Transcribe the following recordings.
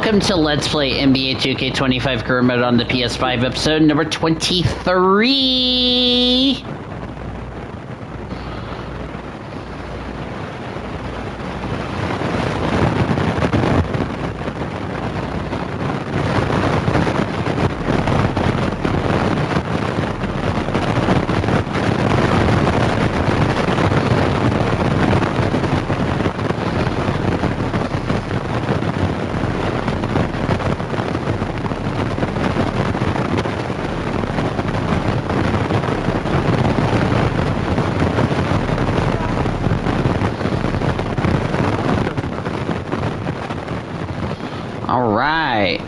welcome to Let's Play NBA 2K25 Career Mode on the PS5, episode number 23. Alright,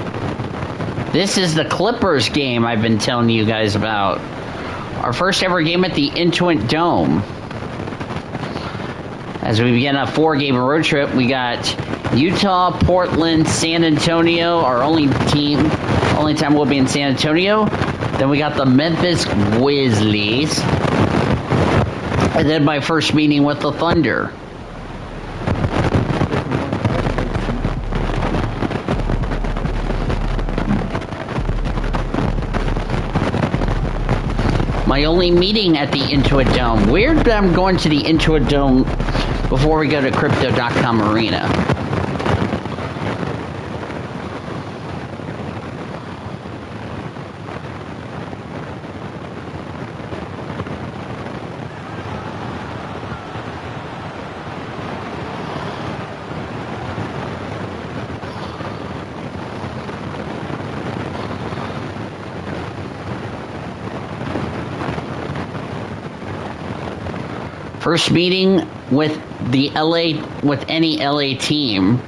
this is the Clippers game I've been telling you guys about. Our first ever game at the Intuit Dome. As we begin a 4-game road trip, we got Utah, Portland, San Antonio, our only time we'll be in San Antonio. Then we got the Memphis Grizzlies. And then my first meeting with the Thunder. My only meeting at the Intuit Dome. Weird that I'm going to the Intuit Dome before we go to Crypto.com Arena. First meeting with any LA team.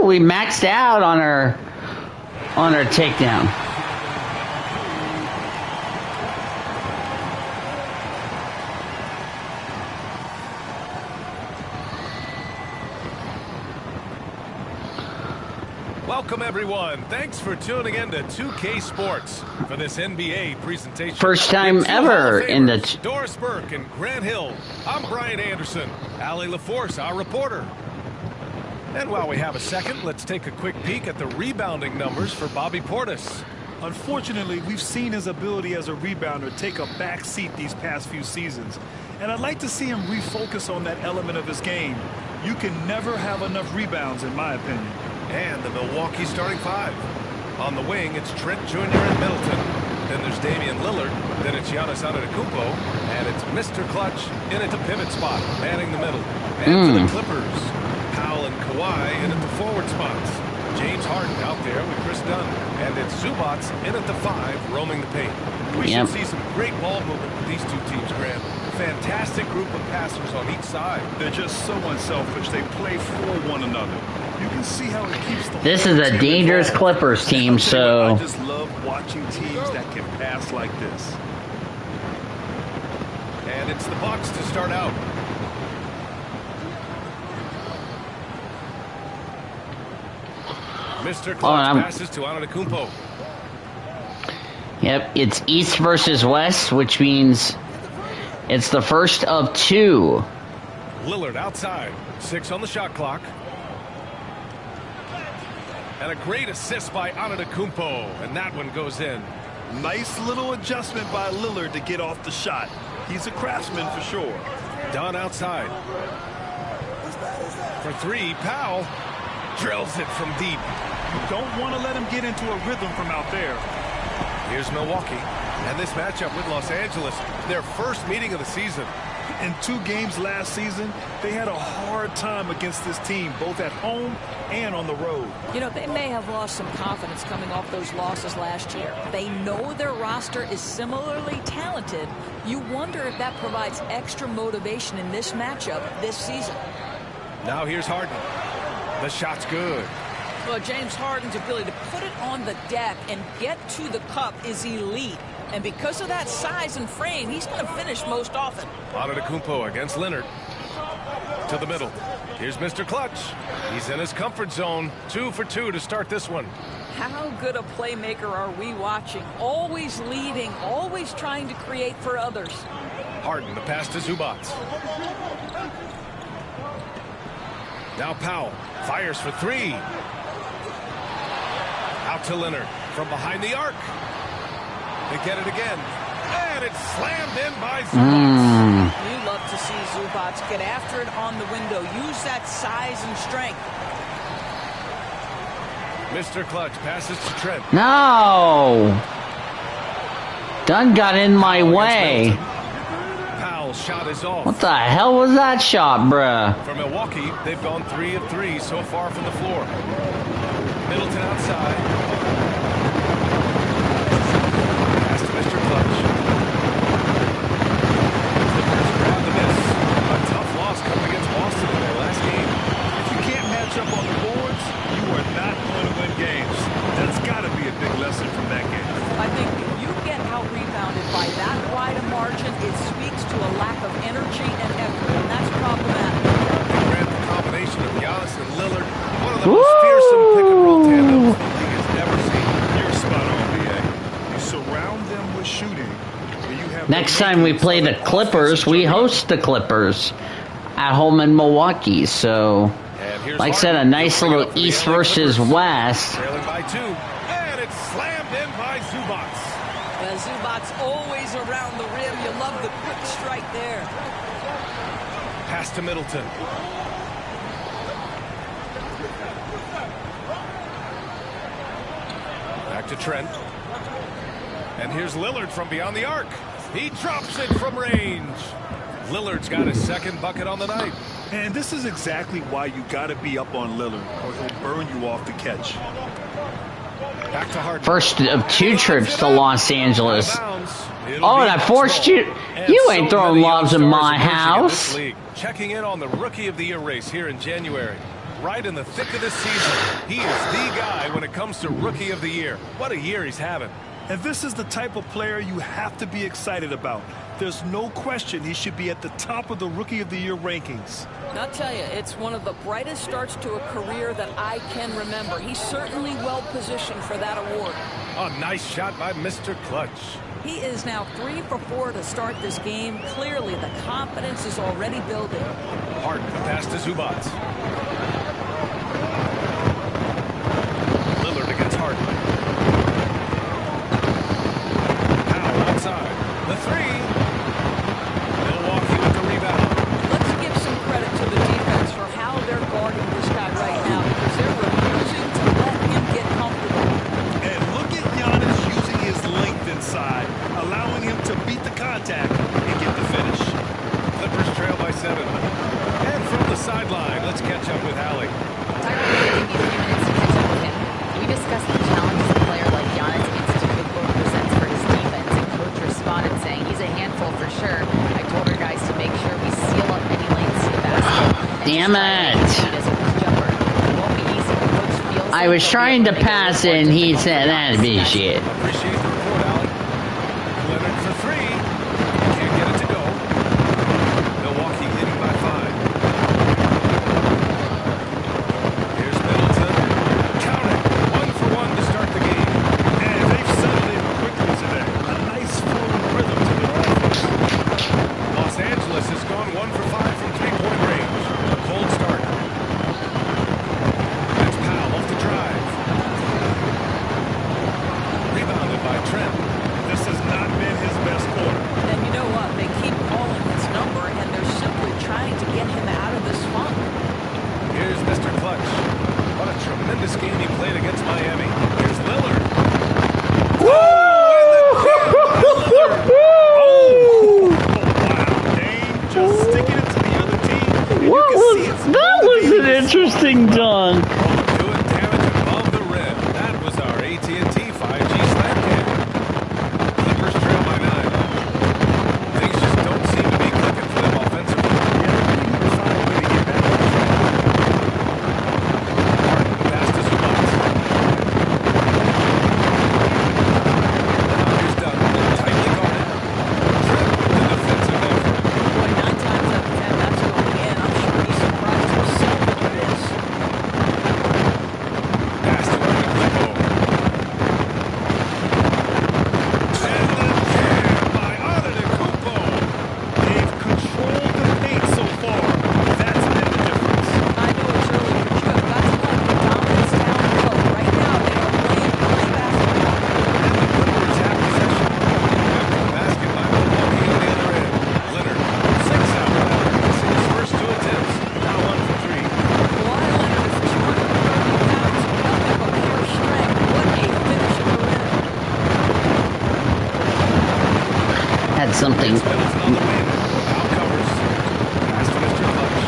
We maxed out on our takedown. Welcome everyone. Thanks for tuning in to 2K Sports for this NBA presentation. First time ever in the Doris Burke and Grant Hill. I'm Brian Anderson. Allie LaForce, our reporter. And while we have a second, let's take a quick peek at the rebounding numbers for Bobby Portis. Unfortunately, we've seen his ability as a rebounder take a back seat these past few seasons. And I'd like to see him refocus on that element of his game. You can never have enough rebounds, in my opinion. And the Milwaukee starting five. On the wing, it's Trent Jr. and Middleton. Then there's Damian Lillard. Then it's Giannis Antetokounmpo. And it's Mr. Clutch in at the pivot spot, manning the middle. And for the Clippers, Powell and Kawhi in at the forward spots. James Harden out there with Chris Dunn. And it's Zubats in at the 5, roaming the paint. We should see some great ball movement with these two teams, Grant. Fantastic group of passers on each side. They're just so unselfish. They play for one another. You can see how it keeps the This is a dangerous involved. Clippers team, so I just love watching teams that can pass like this. And it's the Bucks to start out. Mr. Clutch passes to Antetokounmpo. Yep, it's East versus West, which means it's the first of 2. Lillard outside. 6 on the shot clock. And a great assist by Antetokounmpo, and that one goes in. Nice little adjustment by Lillard to get off the shot. He's a craftsman for sure. Dunn outside. For 3, Powell drills it from deep. You don't want to let him get into a rhythm from out there. Here's Milwaukee, and this matchup with Los Angeles, their first meeting of the season. In 2 games last season, they had a hard time against this team, both at home and on the road. You know, they may have lost some confidence coming off those losses last year. They know their roster is similarly talented. You wonder if that provides extra motivation in this matchup this season. Now here's Harden. The shot's good. Well, James Harden's ability to put it on the deck and get to the cup is elite. And because of that size and frame, he's going to finish most often. Antetokounmpo against Leonard. To the middle. Here's Mr. Clutch. He's in his comfort zone. 2 for 2 to start this one. How good a playmaker are we watching? Always leading, always trying to create for others. Harden, the pass to Zubac. Now Powell fires for 3. Out to Leonard from behind the arc. They get it again. And it's slammed in by Zubac. You love to see Zubac get after it on the window. Use that size and strength. Mr. Clutch passes to Trent. No! Dunn got in my way. Powell's shot is off. What the hell was that shot, bruh? For Milwaukee, they've gone 3 of 3 so far from the floor. Middleton outside. Pass to Mr. Clutch. Clippers grab the miss. A tough loss coming against Boston in their last game. If you can't match up on the boards, you are not going to win games. That's got to be a big lesson from that game. I think if you get out-rebounded by that wide a margin, it speaks to a lack of energy and effort, and that's problematic. They ran the combination of Giannis and Lillard. One of the most fearsome pick-and-roll tandems the league has never seen. You're spot on, B.A. You surround them with shooting. And you have Next time we play the Clippers, we host the Clippers at home in Milwaukee. So, like I said, a nice little East versus West. Trailing by 2. And it's slammed in by Zubac. Zubac's always around the rim. You love the quick strike there. Pass to Middleton. Back to Trent. And here's Lillard from beyond the arc. He drops it from range. Lillard's got his second bucket on the night. And this is exactly why you got to be up on Lillard, or he'll burn you off the catch. Back to Harden. First of 2 trips to Los Angeles. Oh, that forced you. And You so ain't throwing many lobs in young my stars emerging in this house. league. Checking in on the Rookie of the Year race here in January. Right in the thick of this season. He is the guy when it comes to Rookie of the Year. What a year he's having. And this is the type of player you have to be excited about. There's no question he should be at the top of the Rookie of the Year rankings. I'll tell you, it's one of the brightest starts to a career that I can remember. He's certainly well positioned for that award. A nice shot by Mr. Clutch. He is now 3 for 4 to start this game. Clearly, the confidence is already building. Harden, the pass to Zubac. Lillard against Harden. Powell outside. The 3. Milwaukee with the rebound. Let's give some credit to the defense for how they're guarding this guy right now, because they're refusing to let him get comfortable. And look at Giannis using his length inside, allowing him to beat the contact and get the finish. Clippers trail by 7. And from the sideline, let's catch up with Allie. Tyler, give me a few minutes to catch up with him. We discussed the challenges a player like Giannis Antetokounmpo presents for his defense, and coach responded saying he's a handful for sure. I told our guys to make sure we seal up any lanes to the basket. Damn it. I was trying to pass it and he said that'd be shit. Appreciate the report, Allie. Leonard for 3. Can't get it to go. Milwaukee leading by 5. Here's Middleton. Count it. 1 for 1 to start the game. And they've settled in quickly today. A nice flowing rhythm to their offense. Los Angeles has gone 1 for 5 from 3-point range. A cold start. That's Powell off the drive. Rebounded by Trent. This has not been his best quarter. And you know what? They keep calling his number, and they're simply trying to get him out of this funk. Here's Mr. Clutch. What a tremendous game he played against Miami. Here's Lillard. Wow, Dame just sticking it to the other team. And What you can was see it's that? Was an motivating. interesting dunk. Doing damage above the rim. That was our AT&T 5G slam cam. Clippers trail by 9. Things just don't seem to be clicking for them offensively. Yeah, they need to find a way to get back on track. Harden pass to Zubac. something. Middleton on the wing. Now covers. Pass to Mr. Clutch.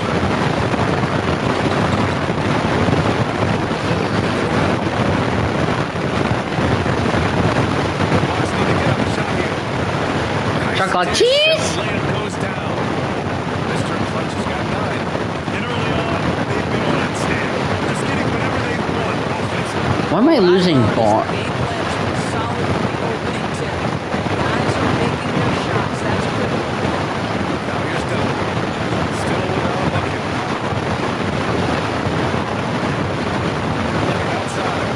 Bucks need to get up the shot here. Nice Chocolate dish. cheese? Layup goes down. Mr. Clutch has got 9. And early on, they've been on its head. Just getting whatever they want offensively. Why am I losing ball? Game plan has been solid from the opening tip. Guys are making their shots. That's critical. Now here's Dillon. Still without a bucket. Looking outside.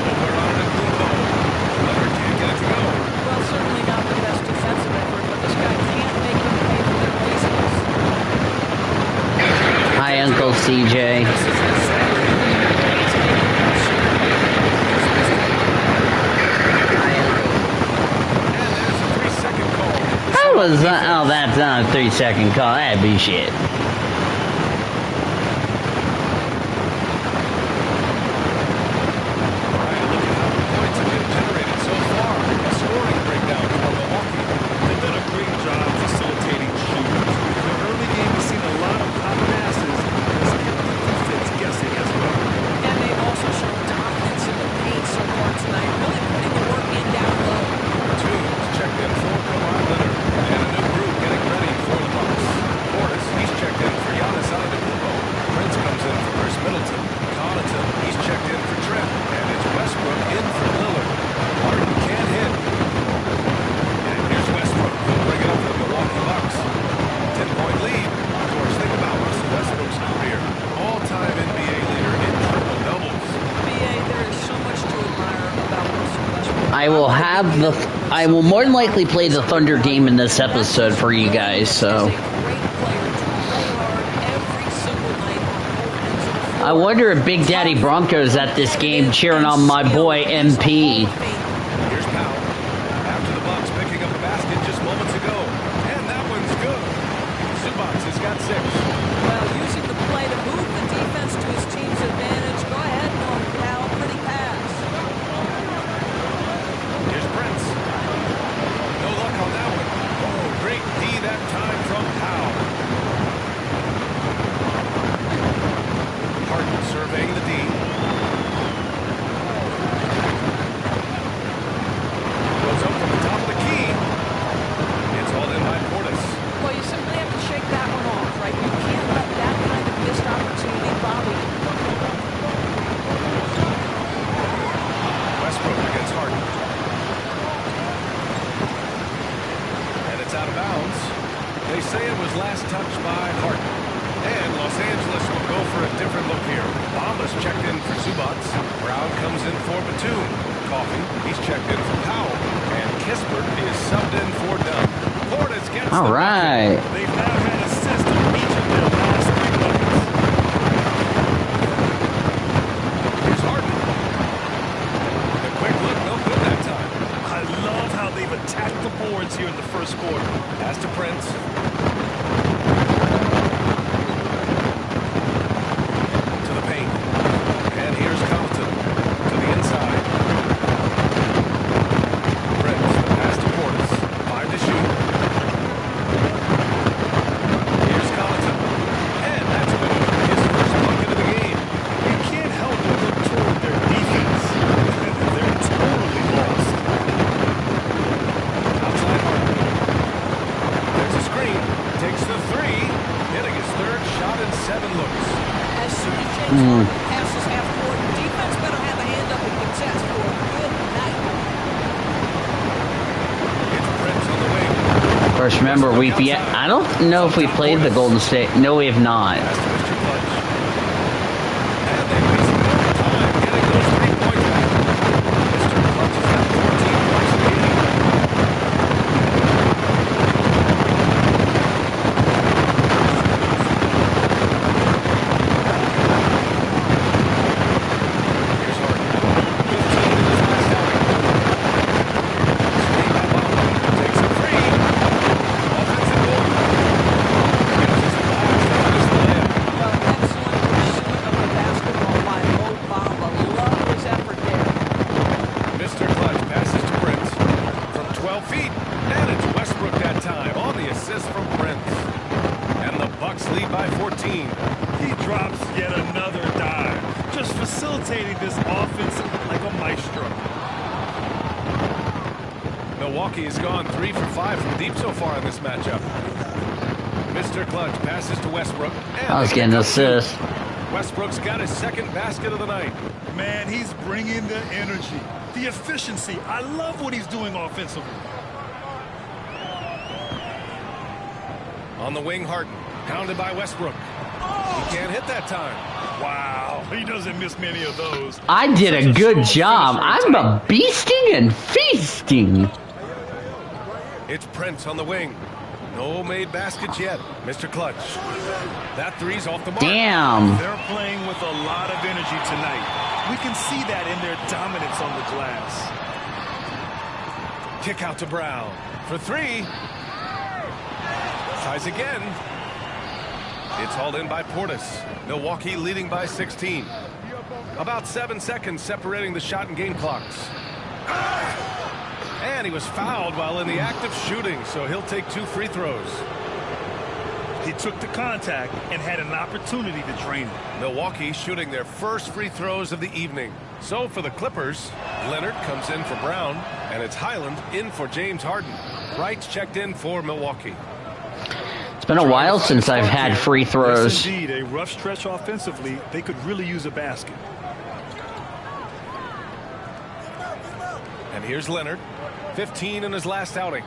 Over on it, Kubo. Leonard can't get it to go. Well, certainly not the best defensive effort, but this guy can't make them pay for their laziness. Hi, Uncle CJ. This is the second. And there's a 3-second call. How was that? Oh, that's not a 3-second call. That'd be shit. All right, look at how the points have been generated so far. A scoring breakdown for Milwaukee. They've done a great job facilitating shooters. The early game has seen a lot of hot passes that's kept the defense guessing as well. And they've also shown dominance in the paint so far tonight, really putting the work in down low. Tunes checked in for Kawhi Leonard. And a new group getting ready for the Bucks. Portis, he's checked in for Giannis Antetokounmpo. Prince comes in for Chris Middleton. Connaughton, he's checked in for Trent. And it's Westbrook in for Lillard. Harden can't hit. And here's Westbrook. He'll bring it up for the Milwaukee Bucks. 10-point lead. Of course, think about Russell Westbrook's career. All-time NBA leader in triple-doubles. BA, there is so much to admire about Russell Westbrook. I will more than likely play the Thunder game in this episode for you guys, so. He's a great player to play hard every single night on both ends of the floor. I wonder if Big Daddy Bronco's at this game cheering on my boy MP. Here's Powell. After the Bucks picking up a basket just moments ago. And that one's good. Zubac has got 6. Well, using the play to move the defense to his team's advantage. Go ahead, Norm Powell. Pretty pass. Here's Prince. No luck on that one. Oh, great D that time from Powell. Harden surveying the D. Goes up from the top of the key. It's all in by Portis. Well, you simply have to shake that one off, right? You can't let that kind of missed opportunity bother you. Westbrook against Harden. And it's out of bounds. They say it was last touched by Harden. And Los Angeles will go for a different look here. Bamba's checked in for Zubac. Brown comes in for Batum. Coffey, he's checked in for Powell. And Kispert is subbed in for Dunn. Portis gets All the right. They've now had assists on each of their last 3 buckets. Here's Harden. The quick look, no good that time. I love how they've attacked the boards here in the first quarter. Pass to Prince. To the paint. And here's Compton. To the inside. Prince, the pass to Portis. 5 to shoot. Here's Compton. And that's good. His first bucket of the game. You can't help but look toward their defense. They're totally lost. Outside Harden. There's a screen. Takes the 3. Hitting his 3rd shot in 7 looks. As soon as James Harden passes half court, defense better have a hand up and contest for a good night. It's Prince on the wing. Of course, remember, I don't know if we played the Golden State. No, we have not. Pass to Mr. Clutch. And they wasted no time getting those 3 points back. Mr. Clutch has got 14 points in the game. Here's Harden. 15 in his last outing. Screen by Bamba. Takes a 3. Offensive board. Uses the pass to finish the layup. Well, that's by 14. He drops yet another dime, just facilitating this offense like a maestro. Milwaukee has gone 3 for 5 from deep so far in this matchup. Mr. Clutch passes to Westbrook. I was getting an assist. Westbrook's got his second basket of the night. Man, he's bringing the energy, the efficiency. I love what he's doing offensively. On the wing, Harden, pounded by Westbrook. He can't hit that time. Wow, he doesn't miss many of those. I did a good job. I'm a a beasting and feasting. It's Prince on the wing. No made baskets yet. Mr. Clutch. That three's off the mark. Damn. They're playing with a lot of energy tonight. We can see that in their dominance on the glass. Kick out to Brown. For 3. Tries again. It's hauled in by Portis. Milwaukee leading by 16. About 7 seconds separating the shot and game clocks. And he was fouled while in the act of shooting, so he'll take 2 free throws. He took the contact and had an opportunity to drain it. Milwaukee shooting their first free throws of the evening. So for the Clippers, Leonard comes in for Brown, and it's Highland in for James Harden. Wright's checked in for Milwaukee. It's been a while since I've had free throws. Yes, indeed, a rough stretch offensively. They could really use a basket. And here's Leonard, 15 in his last outing.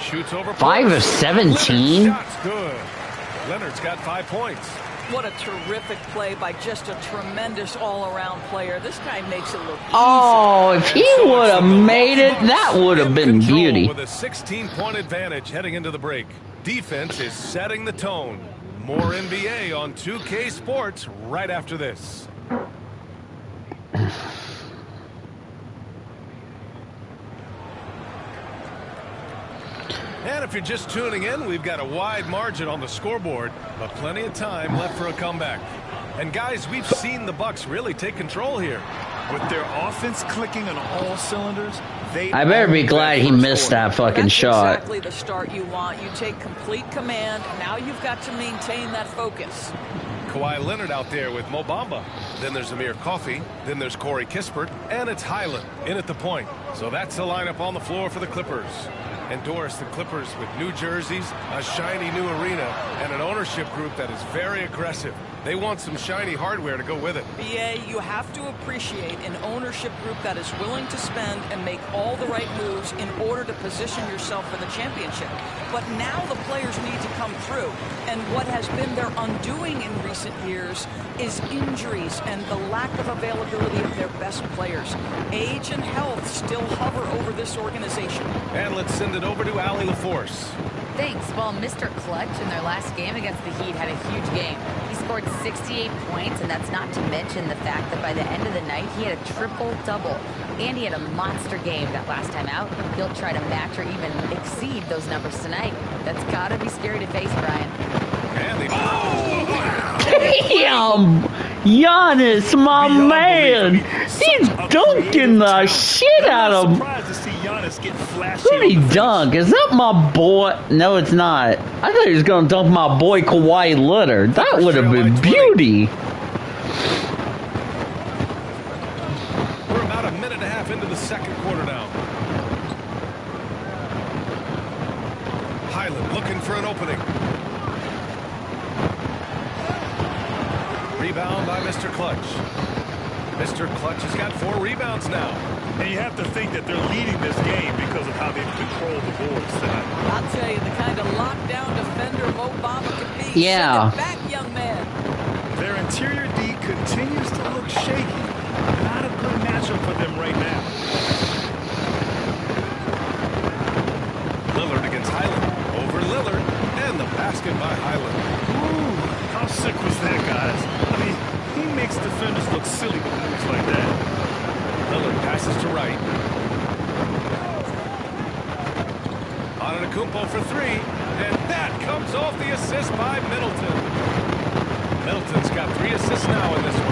Shoots over. 5 of 17. Shot's good. Leonard's got 5 points. What a terrific play by just a tremendous all-around player. This guy makes it look easy. Oh, if he would have made it, that would have been beauty. With a 16-point advantage heading into the break. Defense is setting the tone. More NBA on 2K Sports right after this. And if you're just tuning in, we've got a wide margin on the scoreboard, but plenty of time left for a comeback. And guys, we've seen the Bucks really take control here. With their offense clicking on all cylinders, I better be glad he missed that fucking shot. That's exactly the start you want. You take complete command. Now you've got to maintain that focus. Kawhi Leonard out there with Mo Bamba. Then there's Amir Coffey. Then there's Corey Kispert. And it's Highland in at the point. So that's the lineup on the floor for the Clippers. And Doris, the Clippers with new jerseys, a shiny new arena, and an ownership group that is very aggressive. They want some shiny hardware to go with it. BA, you have to appreciate an ownership group that is willing to spend and make all the right moves in order to position yourself for the championship. But now the players need to come through. And what has been their undoing in recent years is injuries and the lack of availability of their best players. Age and health still hover over this organization. And let's send it over to Allie LaForce. Thanks. Well, Mr. Clutch in their last game against the Heat had a huge game. He scored 68 points, and that's not to mention the fact that by the end of the night, he had a triple-double. And he had a monster game that last time out. He'll try to match or even exceed those numbers tonight. That's got to be scary to face, Brian. And Damn! Giannis, my man! He's dunking the shit out of him. Who'd he dunk? Is that my boy? No, it's not. I thought he was going to dunk my boy Kawhi Leonard. That would have been beauty. we're about a minute and a half into the second quarter now. Highland looking for an opening. Rebound by Mr. Clutch. Mr. Clutch has got 4 rebounds now. And you have to think that they're leading this game because of how they've controlled the boards tonight. I'll tell you, the kind of lockdown defender Mo Bamba can be. Yeah. Send it back, young man. Their interior D continues to look shaky. Not a good matchup for them right now. Lillard against Highland. Over Lillard. And the basket by Highland. Ooh, how sick was that, guys? I mean, he makes defenders look silly with moves like that. Lillard passes to Wright. Antetokounmpo for 3. And that comes off the assist by Middleton. Middleton's got 3 assists now in this one.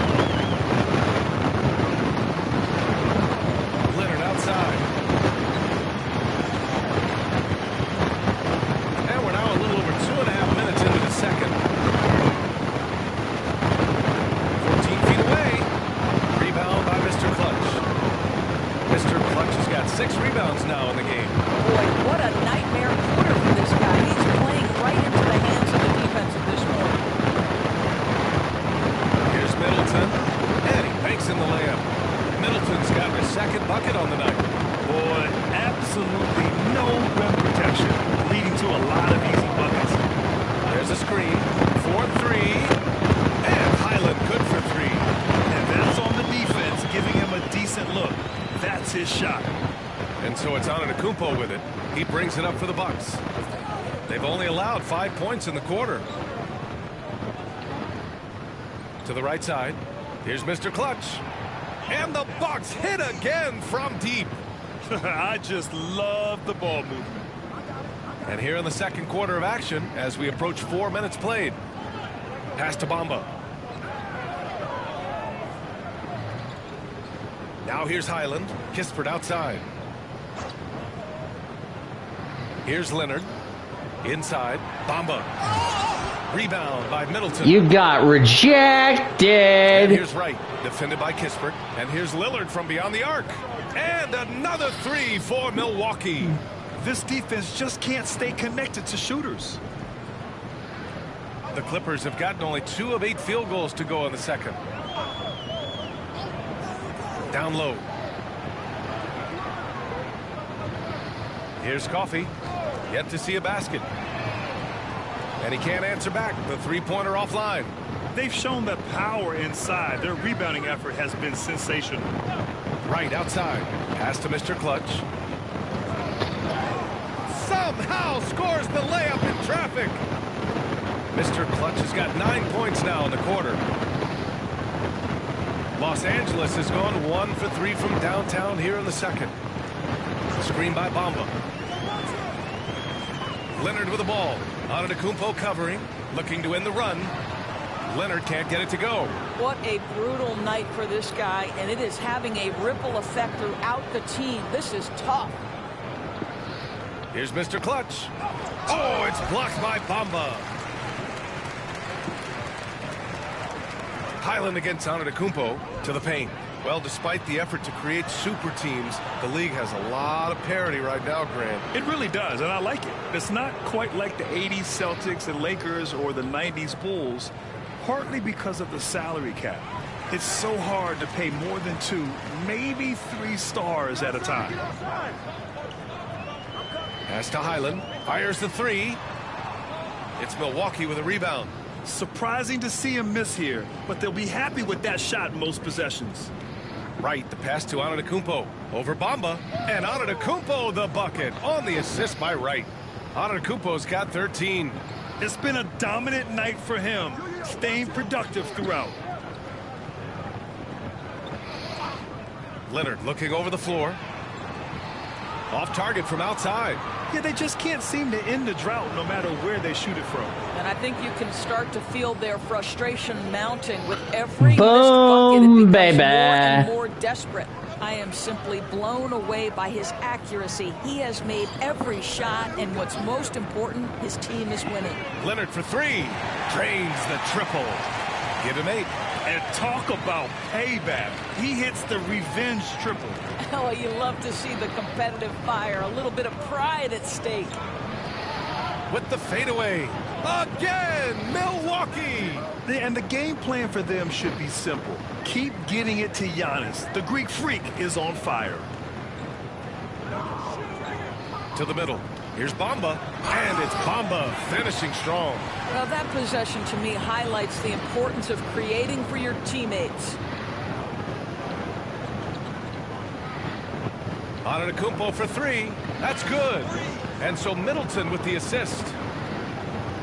Leonard outside. 6 rebounds now in the game. Boy, what a nightmare quarter for this guy. He's playing right into the hands of the defense at this point. Here's Middleton, and he makes in the layup. Middleton's got his second bucket on the night. Boy, absolutely no rim protection, leading to a lot of easy buckets. There's a screen for 3, and Highland good for 3. And that's on the defense, giving him a decent look. That's his shot. And so it's Antetokounmpo with it. He brings it up for the Bucks. They've only allowed 5 points in the quarter. To the right side, here's Mr. Clutch. And the Bucks hit again from deep. I just love the ball movement. And here in the second quarter of action, as we approach 4 minutes played. Pass to Bamba. Now here's Highland. Kispert outside. Here's Leonard. Inside. Bamba. Rebound by Middleton. You got And rejected. here's Wright. Defended by Kispert. And here's Lillard from beyond the arc. And another 3 for Milwaukee. This defense just can't stay connected to shooters. The Clippers have gotten only 2 of 8 field goals to go in the second. Down low. Here's Coffey. Yet to see a basket. And he can't answer back. The three-pointer offline. They've shown that power inside. Their rebounding effort has been sensational. Right outside. Pass to Mr. Clutch. Somehow scores the layup in traffic. Mr. Clutch has got 9 points now in the quarter. Los Angeles has gone 1 for 3 from downtown here in the second. Screen by Bamba. Leonard with the ball. Antetokounmpo covering, looking to end the run. Leonard can't get it to go. What a brutal night for this guy, and it is having a ripple effect throughout the team. This is tough. Here's Mr. Clutch. Oh, it's blocked by Bamba. Highland against Antetokounmpo to the paint. Well, despite the effort to create super teams, the league has a lot of parity right now, Grant. It really does, and I like it. It's not quite like the 80s Celtics and Lakers or the 90s Bulls, partly because of the salary cap. It's so hard to pay more than 2, maybe 3 stars at a time. Pass to Highland. Fires the 3. It's Milwaukee with a rebound. Surprising to see him miss here, but they'll be happy with that shot most possessions. Right, the pass to Antetokounmpo. Over Bamba. And Antetokounmpo the bucket on the assist by Wright. Antetokounmpo's got 13. It's been a dominant night for him, staying productive throughout. Leonard looking over the floor. Off target from outside. Yeah, they just can't seem to end the drought no matter where they shoot it from. And I think you can start to feel their frustration mounting with every missed Boom, bucket. It becomes baby. more and more desperate. I am simply blown away by his accuracy. He has made every shot, and what's most important, his team is winning. Leonard for 3. Drains the triple. Give him 8. And talk about payback. He hits the revenge triple. Oh, you love to see the competitive fire, a little bit of pride at stake. With the fadeaway. Again, Milwaukee. And the game plan for them should be simple. Keep getting it to Giannis. The Greek freak is on fire. To the middle. Here's Bamba. And it's Bamba finishing strong. Well, that possession to me highlights the importance of creating for your teammates. Antetokounmpo for 3. That's good. And so Middleton with the assist.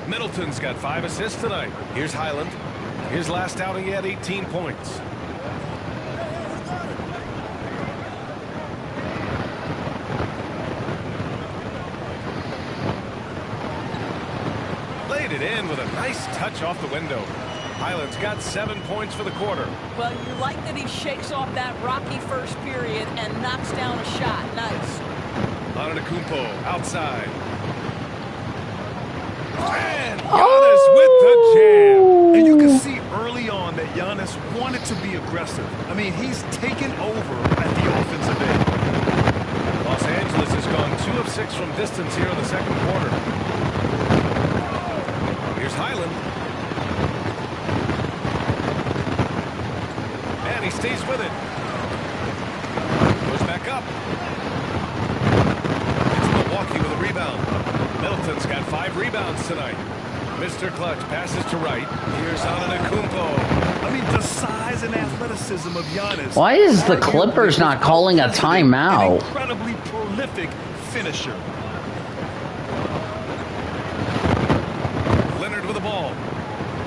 Middleton's got 5 assists tonight. Here's Highland. His last outing, he had 18 points. Laid it in with a nice touch off the window. Highland's got 7 points for the quarter. Well, you like that he shakes off that rocky first period and knocks down a shot. Nice. Antetokounmpo outside. And Giannis with the jam. And you can see early on that Giannis wanted to be aggressive. I mean, he's taken over at the offensive end. Los 6 from distance here in the second quarter. Here's Highland. And he stays with it. Goes back up. It's Milwaukee with a rebound. Middleton's got 5 rebounds tonight. Mr. Clutch passes to right. Here's Antetokounmpo. I mean, the size and athleticism of Giannis. Why is the Clippers not calling a timeout? An incredibly prolific finisher. Leonard with the ball.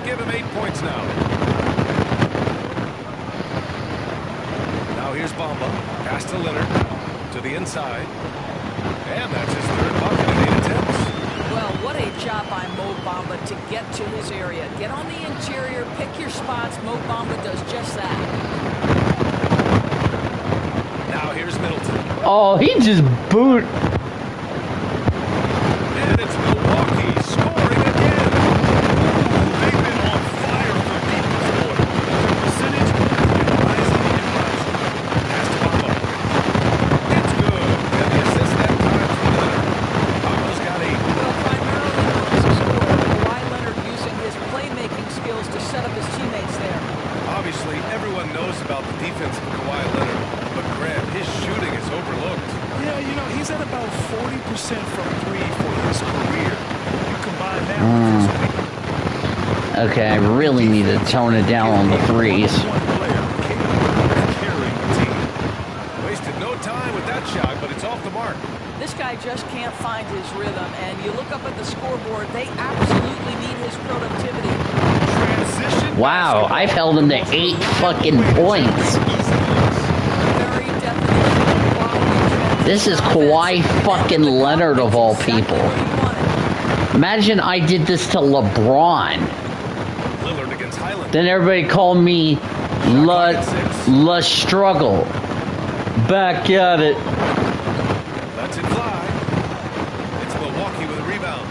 Give him 8 points now. Now here's Bamba. Pass to Leonard. To the inside. And that's his 3rd bucket in 8 attempts. Well, what a job by Mo Bamba to get to his area. Get on the interior, pick your spots. Mo Bamba does just that. Now here's Middleton. Oh, he just boot. And it's Milwaukee scoring again. They've been on fire for deep this quarter. The percentage rising and rising. Pass to Bamba. It's good. And the assist that time from Leonard. Bamba's got 8. Well, primarily as a scorer, Kawhi Leonard using his playmaking skills to set up his teammates there. Obviously, everyone knows about the defense of Kawhi Leonard, but Grant, his shooting is overlooked. Yeah, you know, he's at about 40% from 3 for his career. You combine that with his weak Okay, I really need to tone it down on the threes. one player capable of carrying the team. Wasted no time with that shot, but it's off the mark. This guy just can't find his rhythm, and you look up at the scoreboard, they absolutely need his productivity. Transition. Wow, I've held him to 8 fucking points. Very definition of quality. This is Kawhi fucking Leonard of all people. Imagine I did this to LeBron. Lillard against Highland. Then everybody called me La Struggle. Back at it. Lets it fly. It's Milwaukee with a rebound.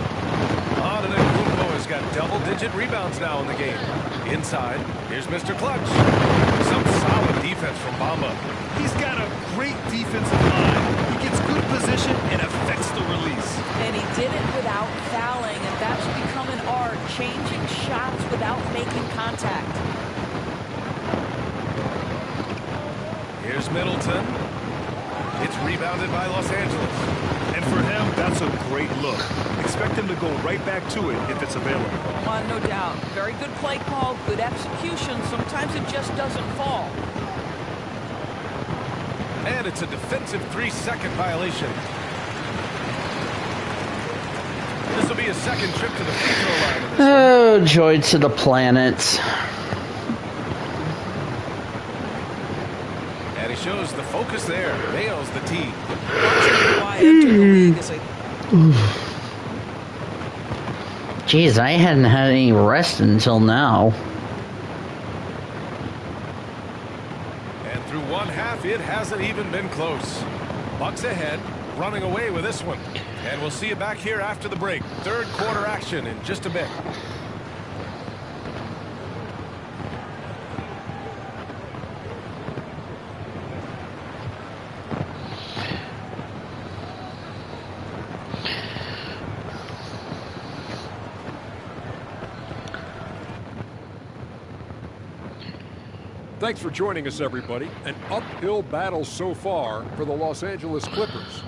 Antetokounmpo has got double-digit rebounds now in the game. Inside, here's Mr. Clutch. Some solid defense from Bamba. He's got a great defensive line. He gets good position and affects the release. And he did it without fouling, and that's become an art, changing shots without making contact. Here's Middleton. It's rebounded by Los Angeles. And for him, that's a great look. Expect him to go right back to it if it's available. No doubt. Very good play call, good execution. Sometimes it just doesn't fall. And it's a defensive 3-second violation. This will be a second trip to the free throw line. In this Oh, joy to the planets. And he shows the focus there. Nails the tee. Kawhi entered the league as a Jeez, I hadn't had any rest until now. And through one half, it hasn't even been close. Bucks ahead, running away with this one. And we'll see you back here after the break. Third quarter action in just a bit. Thanks for joining us, everybody. An uphill battle so far for the Los Angeles Clippers.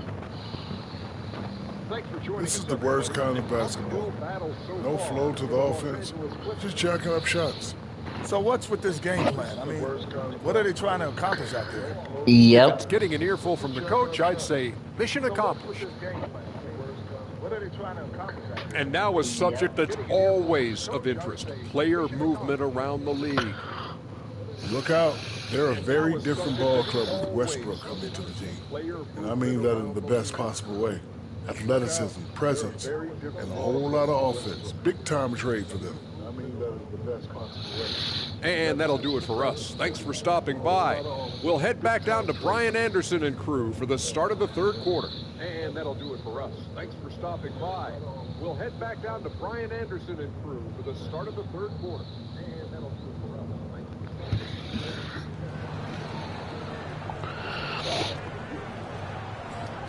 Thanks for joining This us, is the everybody. worst kind of basketball. Uphill battle so No far flow to for the Los offense, Angeles Clippers. just jacking up shots. So what's with this game plan? I mean, what are they trying to accomplish out there? Yep. It's getting an earful from the coach. I'd say mission accomplished. What are they trying to accomplish out there? And now a subject that's always of interest, player movement around the league. Look out. They're a very different ball club with Westbrook coming to the team. And I mean that in the best possible way. Athleticism, presence, and a whole lot of offense. Big time trade for them. I mean that in the best possible way. And that'll do it for us. Thanks for stopping by. We'll head back down to Brian Anderson and crew for the start of the third quarter. And that'll do it for us. Thanks for stopping by. We'll head back down to Brian Anderson and crew for the start of the third quarter. And that'll do it for us.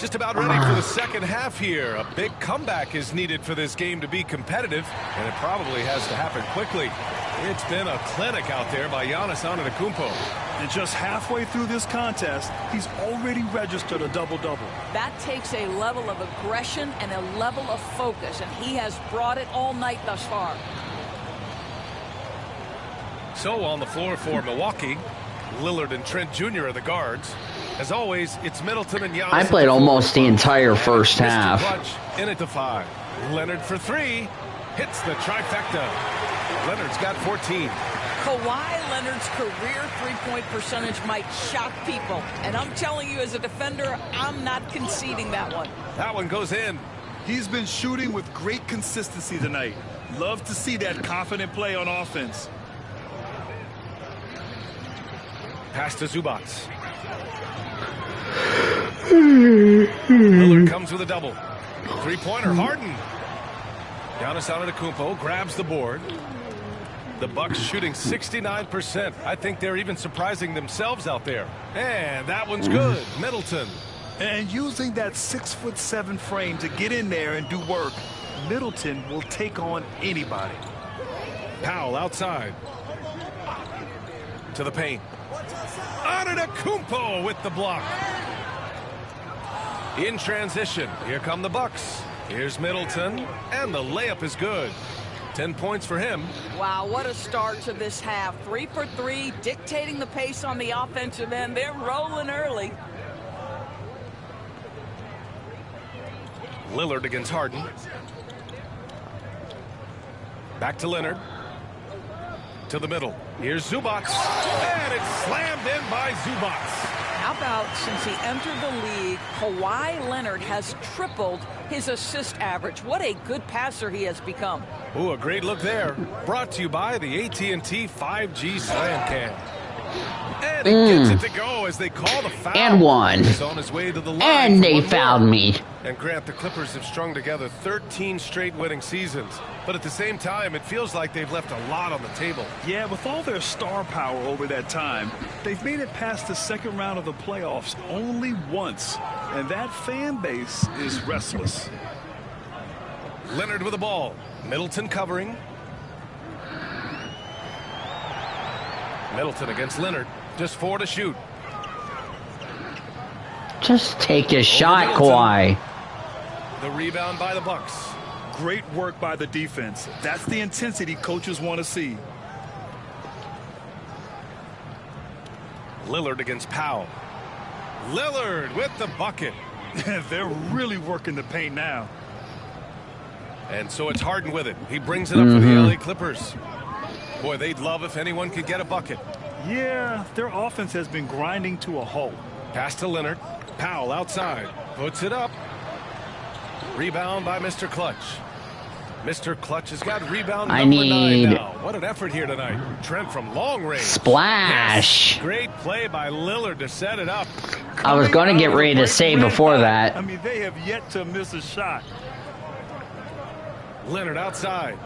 Just about ready for the second half here. A big comeback is needed for this game to be competitive, and it probably has to happen quickly. It's been a clinic out there by Giannis Antetokounmpo. And just halfway through this contest, he's already registered a double-double. That takes a level of aggression and a level of focus, and he has brought it all night thus far. So on the floor for Milwaukee, Lillard and Trent Jr. are the guards. As always, it's Middleton and Giannis. I played almost the entire first half. Clutch in it to 5. Leonard for 3. Hits the trifecta. Leonard's got 14. Kawhi Leonard's career three-point percentage might shock people. And I'm telling you, as a defender, I'm not conceding that one. That one goes in. He's been shooting with great consistency tonight. Love to see that confident play on offense. Pass to Zubac. Lillard comes with a double. Three-pointer, Harden. Giannis Antetokounmpo grabs the board. The Bucks shooting 69%. I think they're even surprising themselves out there. And that one's good. Middleton. And using that 6'7" frame to get in there and do work, Middleton will take on anybody. Powell outside. To the paint. Antetokounmpo with the block. In transition, here come the Bucks. Here's Middleton, and the layup is good. 10 points for him. Wow, what a start to this half. 3 for 3, dictating the pace on the offensive end. They're rolling early. Lillard against Harden. Back to Leonard. To the middle. Here's Zubac. And it's slammed in by Zubac. How about since he entered the league, Kawhi Leonard has tripled his assist average. What a good passer he has become. Ooh, a great look there. Brought to you by the AT&T 5G Slam Cam. And he gets it to go as they call the foul. And one. He's on his way to the line. And they fouled me. And Grant, the Clippers have strung together 13 straight winning seasons. But at the same time, it feels like they've left a lot on the table. Yeah, with all their star power over that time, they've made it past the second round of the playoffs only once. And that fan base is restless. Leonard with the ball. Middleton covering. Middleton against Leonard. Just 4 to shoot. Just take a shot, Kawhi. The rebound by the Bucks. Great work by the defense. That's the intensity coaches want to see. Lillard against Powell. Lillard with the bucket. They're really working the paint now. And so it's Harden with it. He brings it up for the LA Clippers. Boy, they'd love if anyone could get a bucket. Yeah, their offense has been grinding to a halt. Pass to Leonard. Powell outside. Puts it up. Rebound by Mr. Clutch. Mr. Clutch has got rebound number 9 now. What an effort here tonight. Trent from long range. Splash. Yes. Great play by Lillard to set it up. I was going to get ready to say before that. I mean, they have yet to miss a shot. Leonard outside.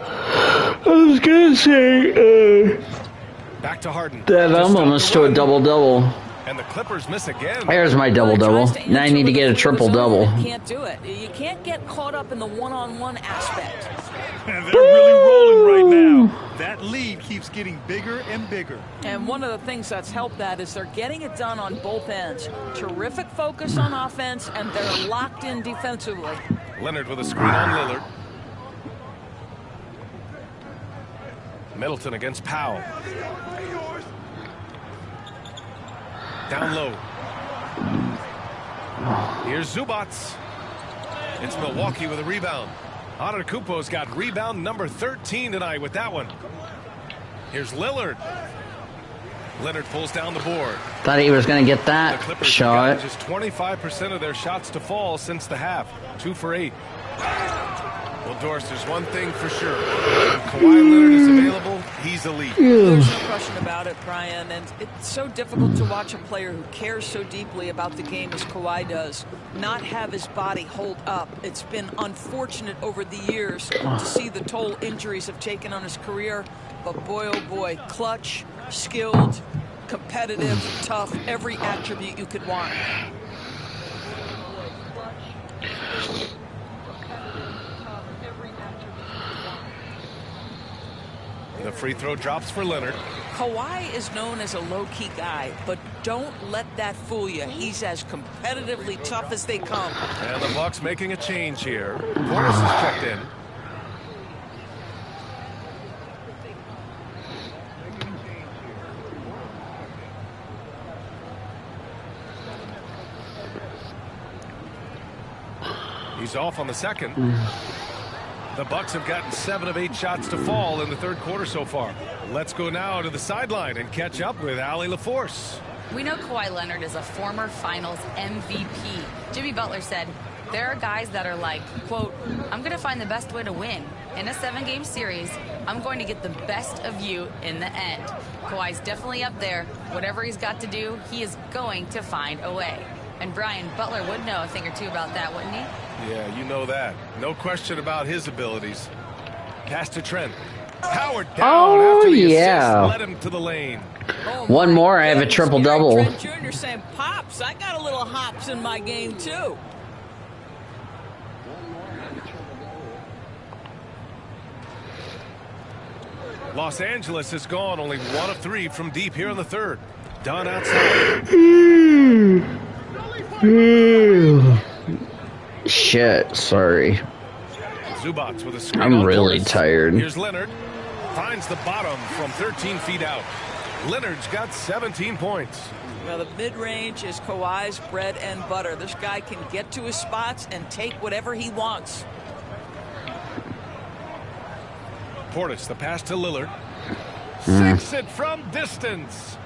I was going to say back to Harden. that I'm almost to a double-double. And the Clippers miss again. There's my double-double. Now I need to get a triple-double. Can't do it. You can't get caught up in the one-on-one aspect. And they're really rolling right now. That lead keeps getting bigger and bigger. And one of the things that's helped that is they're getting it done on both ends. Terrific focus on offense, and they're locked in defensively. Leonard with a screen on Lillard. Middleton against Powell. Down low. Here's Zubac. It's Milwaukee with a rebound. Antetokounmpo's got rebound number 13 tonight with that one. Here's Lillard. Leonard pulls down the board. Thought he was going to get that shot. Just 25% of their shots to fall since the half. 2 for 8. Well, Doris, there's one thing for sure. When Kawhi Leonard is available, he's elite. There's no question about it, Brian. And it's so difficult to watch a player who cares so deeply about the game as Kawhi does not have his body hold up. It's been unfortunate over the years to see the toll injuries have taken on his career. But boy, oh boy, clutch, skilled, competitive, tough, every attribute you could want. free throw drops for Leonard. Kawhi is known as a low-key guy, but don't let that fool you. He's as competitively tough as they come. And the Bucks making a change here. Portis is checked in. He's off on the second. The Bucks have gotten 7 of 8 shots to fall in the third quarter so far. Let's go now to the sideline and catch up with Allie LaForce. We know Kawhi Leonard is a former Finals MVP. Jimmy Butler said, there are guys that are like, quote, I'm going to find the best way to win. In a 7-game series, I'm going to get the best of you in the end. Kawhi's definitely up there. Whatever he's got to do, he is going to find a way. And Brian, Butler would know a thing or two about that, wouldn't he? Yeah, you know that. No question about his abilities. Pass to Trent. Howard down after the assist led him to the lane. Oh, One more, I have a triple-double. Trent Jr. saying, Pops, I got a little hops in my game, too. Los Angeles has gone only 1 of 3 from deep here in the third. Dunn outside. Shit, sorry. Zubats with a screen. I'm on really Portis. tired. Here's Leonard. Finds the bottom from 13 feet out. Leonard's got 17 points. Now, the mid-range is Kawhi's bread and butter. This guy can get to his spots and take whatever he wants. Portis, the pass to Lillard. Sinks it from distance.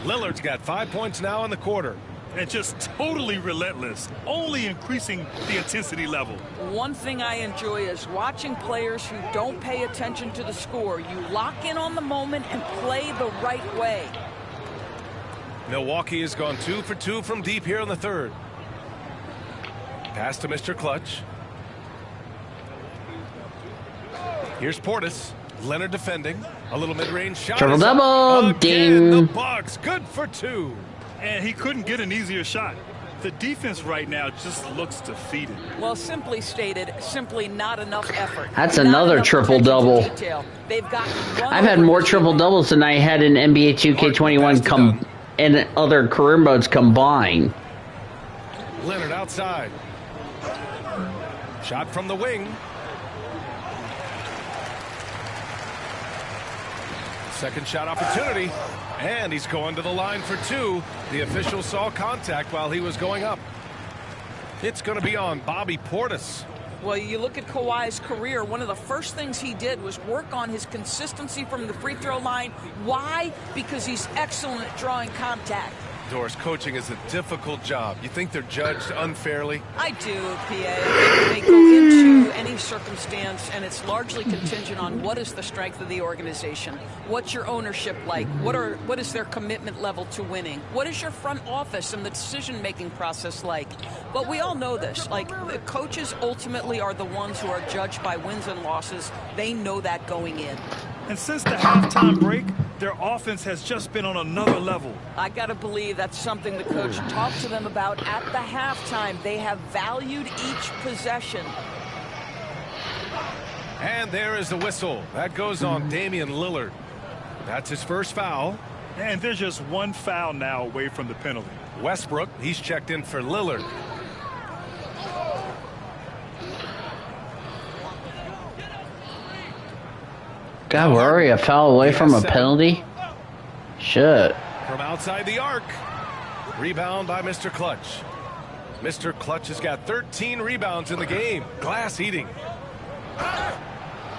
Lillard's got 5 points now in the quarter. And just totally relentless, only increasing the intensity level. One thing I enjoy is watching players who don't pay attention to the score. You lock in on the moment and play the right way. Milwaukee has gone 2 for 2 from deep here in the third. Pass to Mr. Clutch. Here's Portis. Leonard defending. A little mid-range shot. Triple-double, ding. The Bucks good for 2. And he couldn't get an easier shot. The defense right now just looks defeated. Well, simply stated, simply not enough effort. That's Not another enough triple-double. attention to detail. They've gotten I've had more triple-doubles than I had in NBA 2K21 and other career modes combined. Leonard outside. Shot from the wing. Second shot opportunity. And he's going to the line for 2. The official saw contact while he was going up. It's going to be on Bobby Portis. Well, you look at Kawhi's career, one of the first things he did was work on his consistency from the free throw line. Why? Because he's excellent at drawing contact. Doris, coaching is a difficult job. You think they're judged unfairly? I do, PA. They go into any circumstance, and it's largely contingent on what is the strength of the organization. What's your ownership like? What is their commitment level to winning? What is your front office and the decision-making process like? But we all know this. Like, the coaches ultimately are the ones who are judged by wins and losses. They know that going in. And since the halftime break, their offense has just been on another level. I got to believe that's something the coach talked to them about at the halftime. They have valued each possession. And there is the whistle. That goes on Damian Lillard. That's his first foul. And there's just one foul now away from the penalty. Westbrook, he's checked in for Lillard. God, we're already a foul away from a penalty? Shit. From outside the arc. Rebound by Mr. Clutch. Mr. Clutch has got 13 rebounds in the game. Glass eating.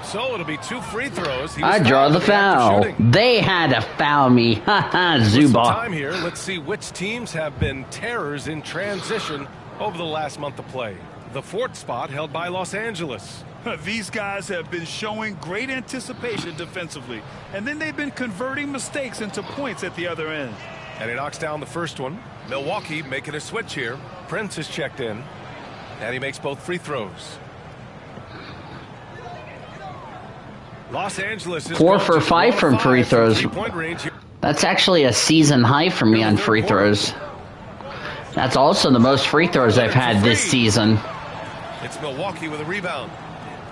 So it'll be 2 free throws. I draw the foul. They had to foul me. Haha, Zuba. Time here. Let's see which teams have been terrors in transition over the last month of play. The 4th spot held by Los Angeles. These guys have been showing great anticipation defensively, and then they've been converting mistakes into points at the other end. And he knocks down the first one. Milwaukee making a switch here. Prince is checked in, and he makes both free throws. Los Angeles is 4 for 5 from free throws. Range. That's actually a season high for me on free throws. That's also the most free throws I've had this season. It's Milwaukee with a rebound.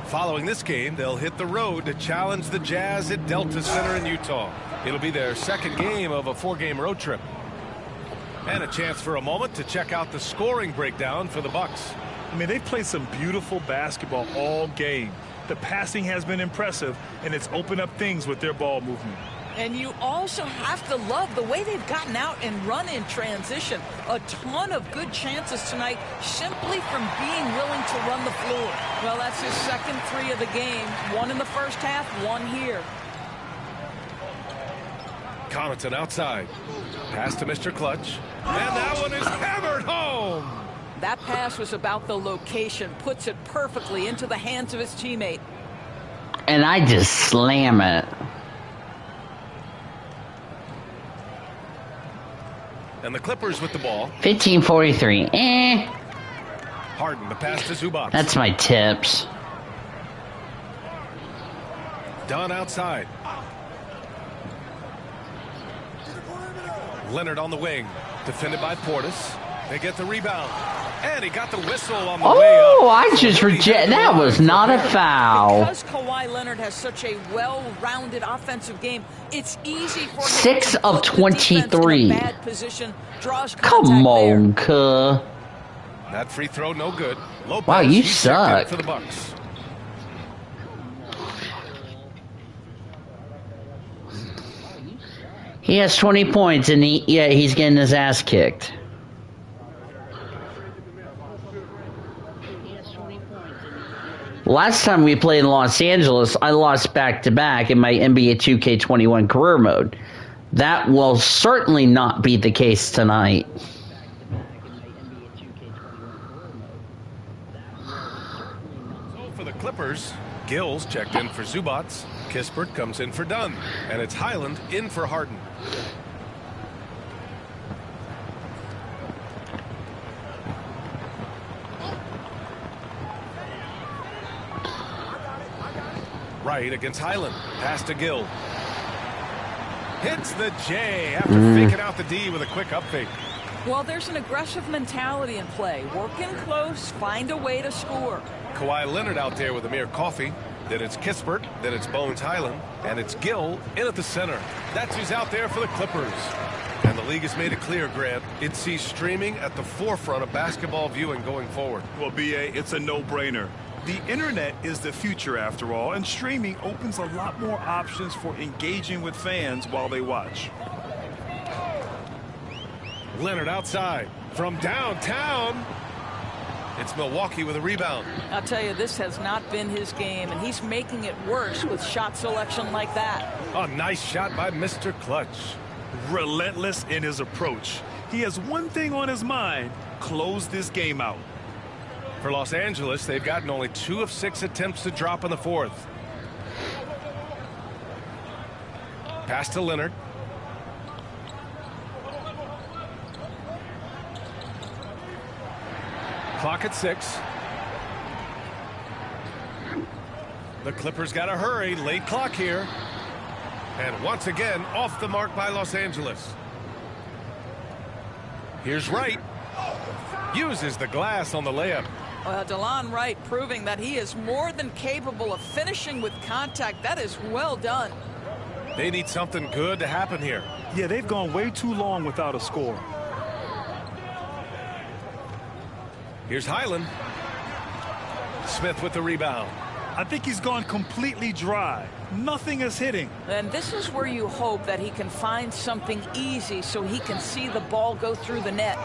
Following this game, they'll hit the road to challenge the Jazz at Delta Center in Utah. It'll be their second game of a 4-game road trip. And a chance for a moment to check out the scoring breakdown for the Bucks. I mean, they've played some beautiful basketball all game. The passing has been impressive, and it's opened up things with their ball movement. And you also have to love the way they've gotten out and run in transition. A ton of good chances tonight simply from being willing to run the floor. Well, that's his second 3 of the game. 1 in the first half, 1 here. Connaughton outside. Pass to Mr. Clutch. And that one is hammered home. That pass was about the location. Puts it perfectly into the hands of his teammate. And I just slam it. And the Clippers with the ball. 15:43. Harden, the pass to Zubac. That's my tips. Dunn outside. Leonard on the wing. Defended by Portis. They get the rebound. And he got the whistle on the way up. Oh, I just reject. That was not a foul. Because Kawhi Leonard has such a well-rounded offensive game, it's easy for him 6 to of put the 23. defense in a bad position, draws contact Come on, there. cuh. That free throw, no good. Lopez, Wow, you he's checked in suck. for the Bucks. He has 20 points, and he's getting his ass kicked. Last time we played in Los Angeles, I lost back-to-back in my NBA 2K21 career mode. That will certainly not be the case tonight. So for the Clippers, Gills checked in for Zubac. Kispert comes in for Dunn. And it's Highland in for Harden. Right against Highland. Pass to Gill. Hits the J after faking out the D with a quick up fake. Well, there's an aggressive mentality in play. Work in close, find a way to score. Kawhi Leonard out there with Amir Coffey. Then it's Kispert. Then it's Bones Highland. And it's Gill in at the center. That's who's out there for the Clippers. And the league has made it clear, Grant, it sees streaming at the forefront of basketball viewing going forward. Well, B.A., it's a no-brainer. The internet is the future, after all, and streaming opens a lot more options for engaging with fans while they watch. Leonard outside from downtown. It's Milwaukee with a rebound. I'll tell you, this has not been his game, and he's making it worse with shot selection like that. A nice shot by Mr. Clutch. Relentless in his approach. He has one thing on his mind: close this game out. For Los Angeles, they've gotten only 2 of 6 attempts to drop in the fourth. Pass to Leonard. Clock at 6. The Clippers got to hurry. Late clock here. And once again, off the mark by Los Angeles. Here's Wright. Uses the glass on the layup. DeLon Wright proving that he is more than capable of finishing with contact. That is well done. They need something good to happen here. Yeah, they've gone way too long without a score. Here's Highland. Smith with the rebound. I think he's gone completely dry. Nothing is hitting. And this is where you hope that he can find something easy so he can see the ball go through the net.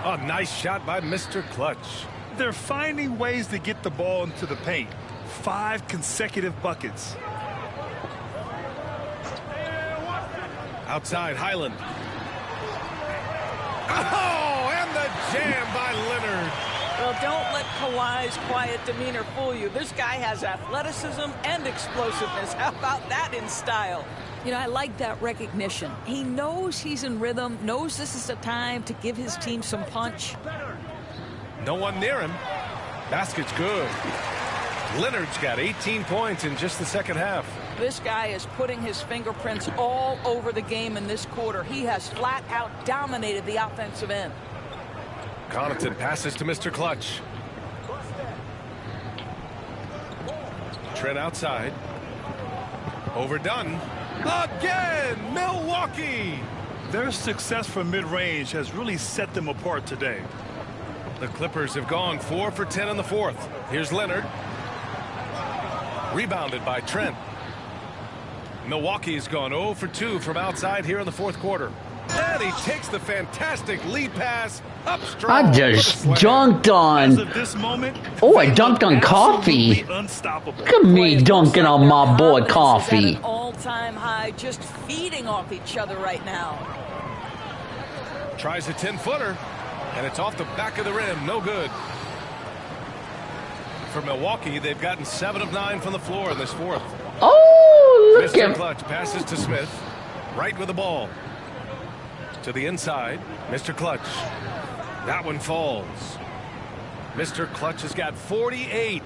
A nice shot by Mr. Clutch. They're finding ways to get the ball into the paint. 5 consecutive buckets. Outside, Highland. Oh, and the jam by Leonard. Well, don't let Kawhi's quiet demeanor fool you. This guy has athleticism and explosiveness. How about that in style? You know, I like that recognition. He knows he's in rhythm, knows this is the time to give his team some punch. No one near him. Basket's good. Leonard's got 18 points in just the second half. This guy is putting his fingerprints all over the game in this quarter. He has flat out dominated the offensive end. Connaughton passes to Mr. Clutch. Trent outside. Overdone. Again, Milwaukee. Their success from mid-range has really set them apart today. The Clippers have gone 4 for 10 in the fourth. Here's Leonard. Rebounded by Trent. Milwaukee's gone 0 for 2 from outside here in the fourth quarter. And he takes the fantastic lead pass up strong. I just dunked As on. of this moment, Oh, I they dunked look on Coffee. absolutely unstoppable. Look at me dunking on my boy Confidence is Coffee. at an all-time high, just feeding off each other right now. Tries a 10-footer, and it's off the back of the rim. No good. For Milwaukee, they've gotten 7 of 9 from the floor in this fourth. Oh, look Mr. at Clutch passes to Smith. Right with the ball. To the inside. Mr. Clutch. That one falls. Mr. Clutch has got 48.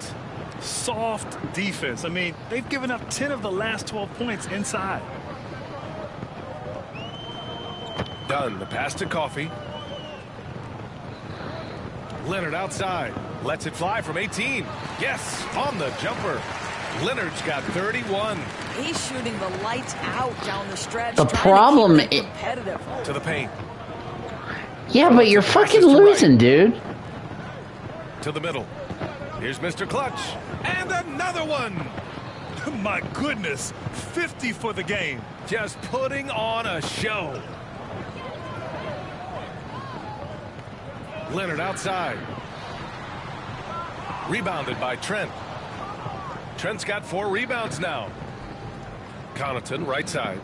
Soft defense. I mean, they've given up 10 of the last 12 points inside. Done. The pass to Coffee. Leonard outside. Lets it fly from 18. Yes, on the jumper. Leonard's got 31. He's shooting the lights out down the stretch. The trying to problem keep it is- competitive. To the paint. yeah, but you're fucking losing, dude. To the middle. Here's Mr. Clutch. And another one. My goodness, 50 for the game. Just putting on a show. Leonard outside. Rebounded by Trent. Trent's got 4 rebounds now. Connaughton, right side.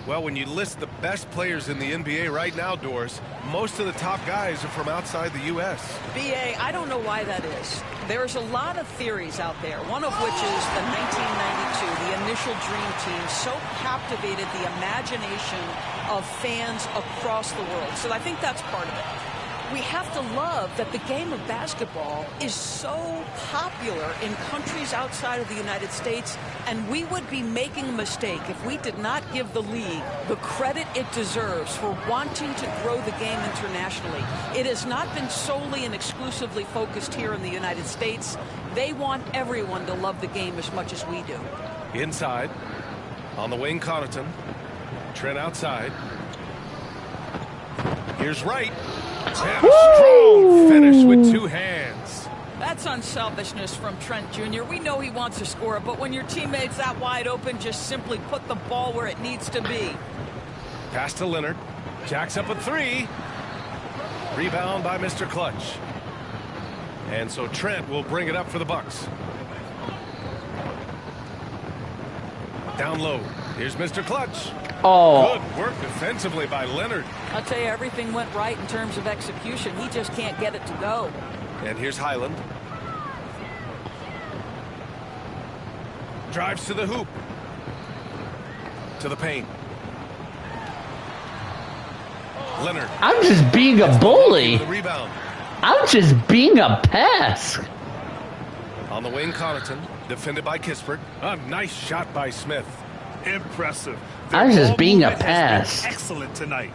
Well, when you list the best players in the NBA right now, Doris, most of the top guys are from outside the U.S. BA, I don't know why that is. There's a lot of theories out there, one of which is the 1992, the initial Dream Team, so captivated the imagination of fans across the world. So I think that's part of it. We have to love that the game of basketball is so popular in countries outside of the United States, and we would be making a mistake if we did not give the league the credit it deserves for wanting to grow the game internationally. It has not been solely and exclusively focused here in the United States. They want everyone to love the game as much as we do. Inside. On the wing, Connaughton. Trent outside. Here's Wright. And a strong finish with 2 hands. That's unselfishness from Trent Jr. We know he wants to score, but when your teammate's that wide open, just simply put the ball where it needs to be. Pass to Leonard. Jacks up a 3. Rebound by Mr. Clutch. And so Trent will bring it up for the Bucks. Down low. Here's Mr. Clutch. Oh, Good work defensively by Leonard. I'll tell you, everything went right in terms of execution. He just can't get it to go. And here's Highland. Drives to the hoop. To the paint. Leonard. I'm just being a bully. The rebound. I'm just being a pest. On the wing, Connaughton. Defended by Kispert. A nice shot by Smith. Impressive. I'm Their just ball being a movement has pest. been excellent tonight.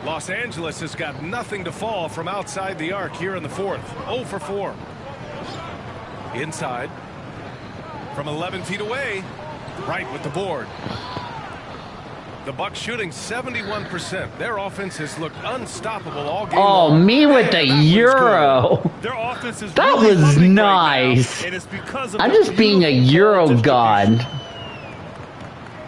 Los Angeles has got nothing to fall from outside the arc here in the fourth. 0 for 4. Inside. From 11 feet away. Right with the board. The Bucks shooting 71%. Their offense has looked unstoppable all game Oh, long. me with the And that one's Euro. Their offense is That really was humming nice. right now, and it's because of I'm the just being a beautiful Euro ball god. distribution.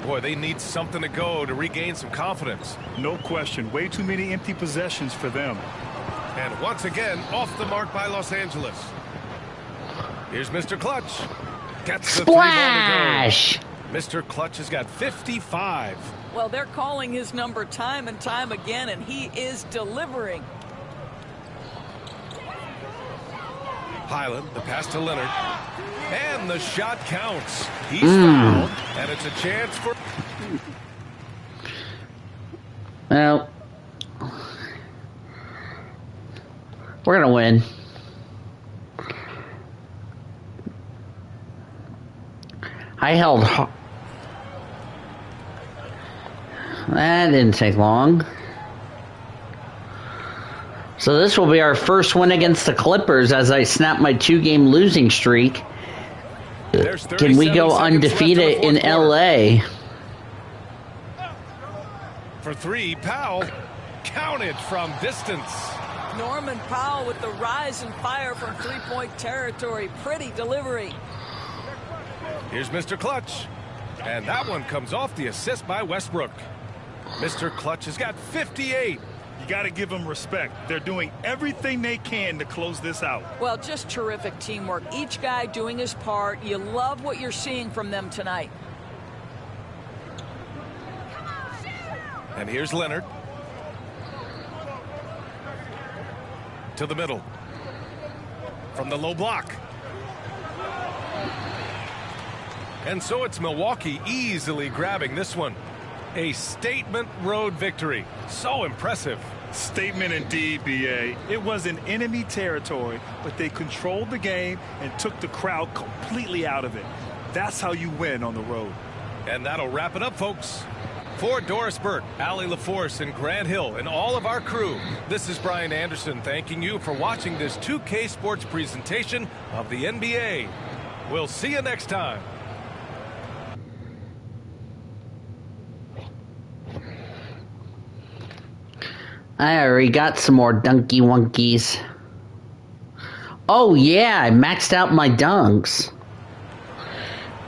Boy, they need something to go to regain some confidence. No question. Way too many empty possessions for them. And once again, off the mark by Los Angeles. Here's Mr. Clutch. Gets the 3 ball to Splash! go. Mr. Clutch has got 55. Well, they're calling his number time and time again, and he is delivering. Highland, the pass to Leonard. And the shot counts. He's fouled, and it's a chance for... Well, we're gonna win. I held. That didn't take long. So this will be our first win against the Clippers as I snap my 2-game losing streak. Can we go undefeated in LA? For three, Powell counted from distance. Norman Powell with the rise and fire from three-point territory. Pretty delivery. Here's Mr. Clutch. And that one comes off the assist by Westbrook. Mr. Clutch has got 58. You got to give them respect. They're doing everything they can to close this out. Well, just terrific teamwork. Each guy doing his part. You love what you're seeing from them tonight. And here's Leonard. To the middle. From the low block. And so it's Milwaukee easily grabbing this one. A statement road victory. So impressive. Statement indeed, BA. It was in enemy territory, but they controlled the game and took the crowd completely out of it. That's how you win on the road. And that'll wrap it up, folks. For Doris Burt, Allie LaForce, and Grant Hill, and all of our crew, this is Brian Anderson thanking you for watching this 2K Sports presentation of the NBA. We'll see you next time. I already got some more dunky wonkies. Oh yeah, I maxed out my dunks.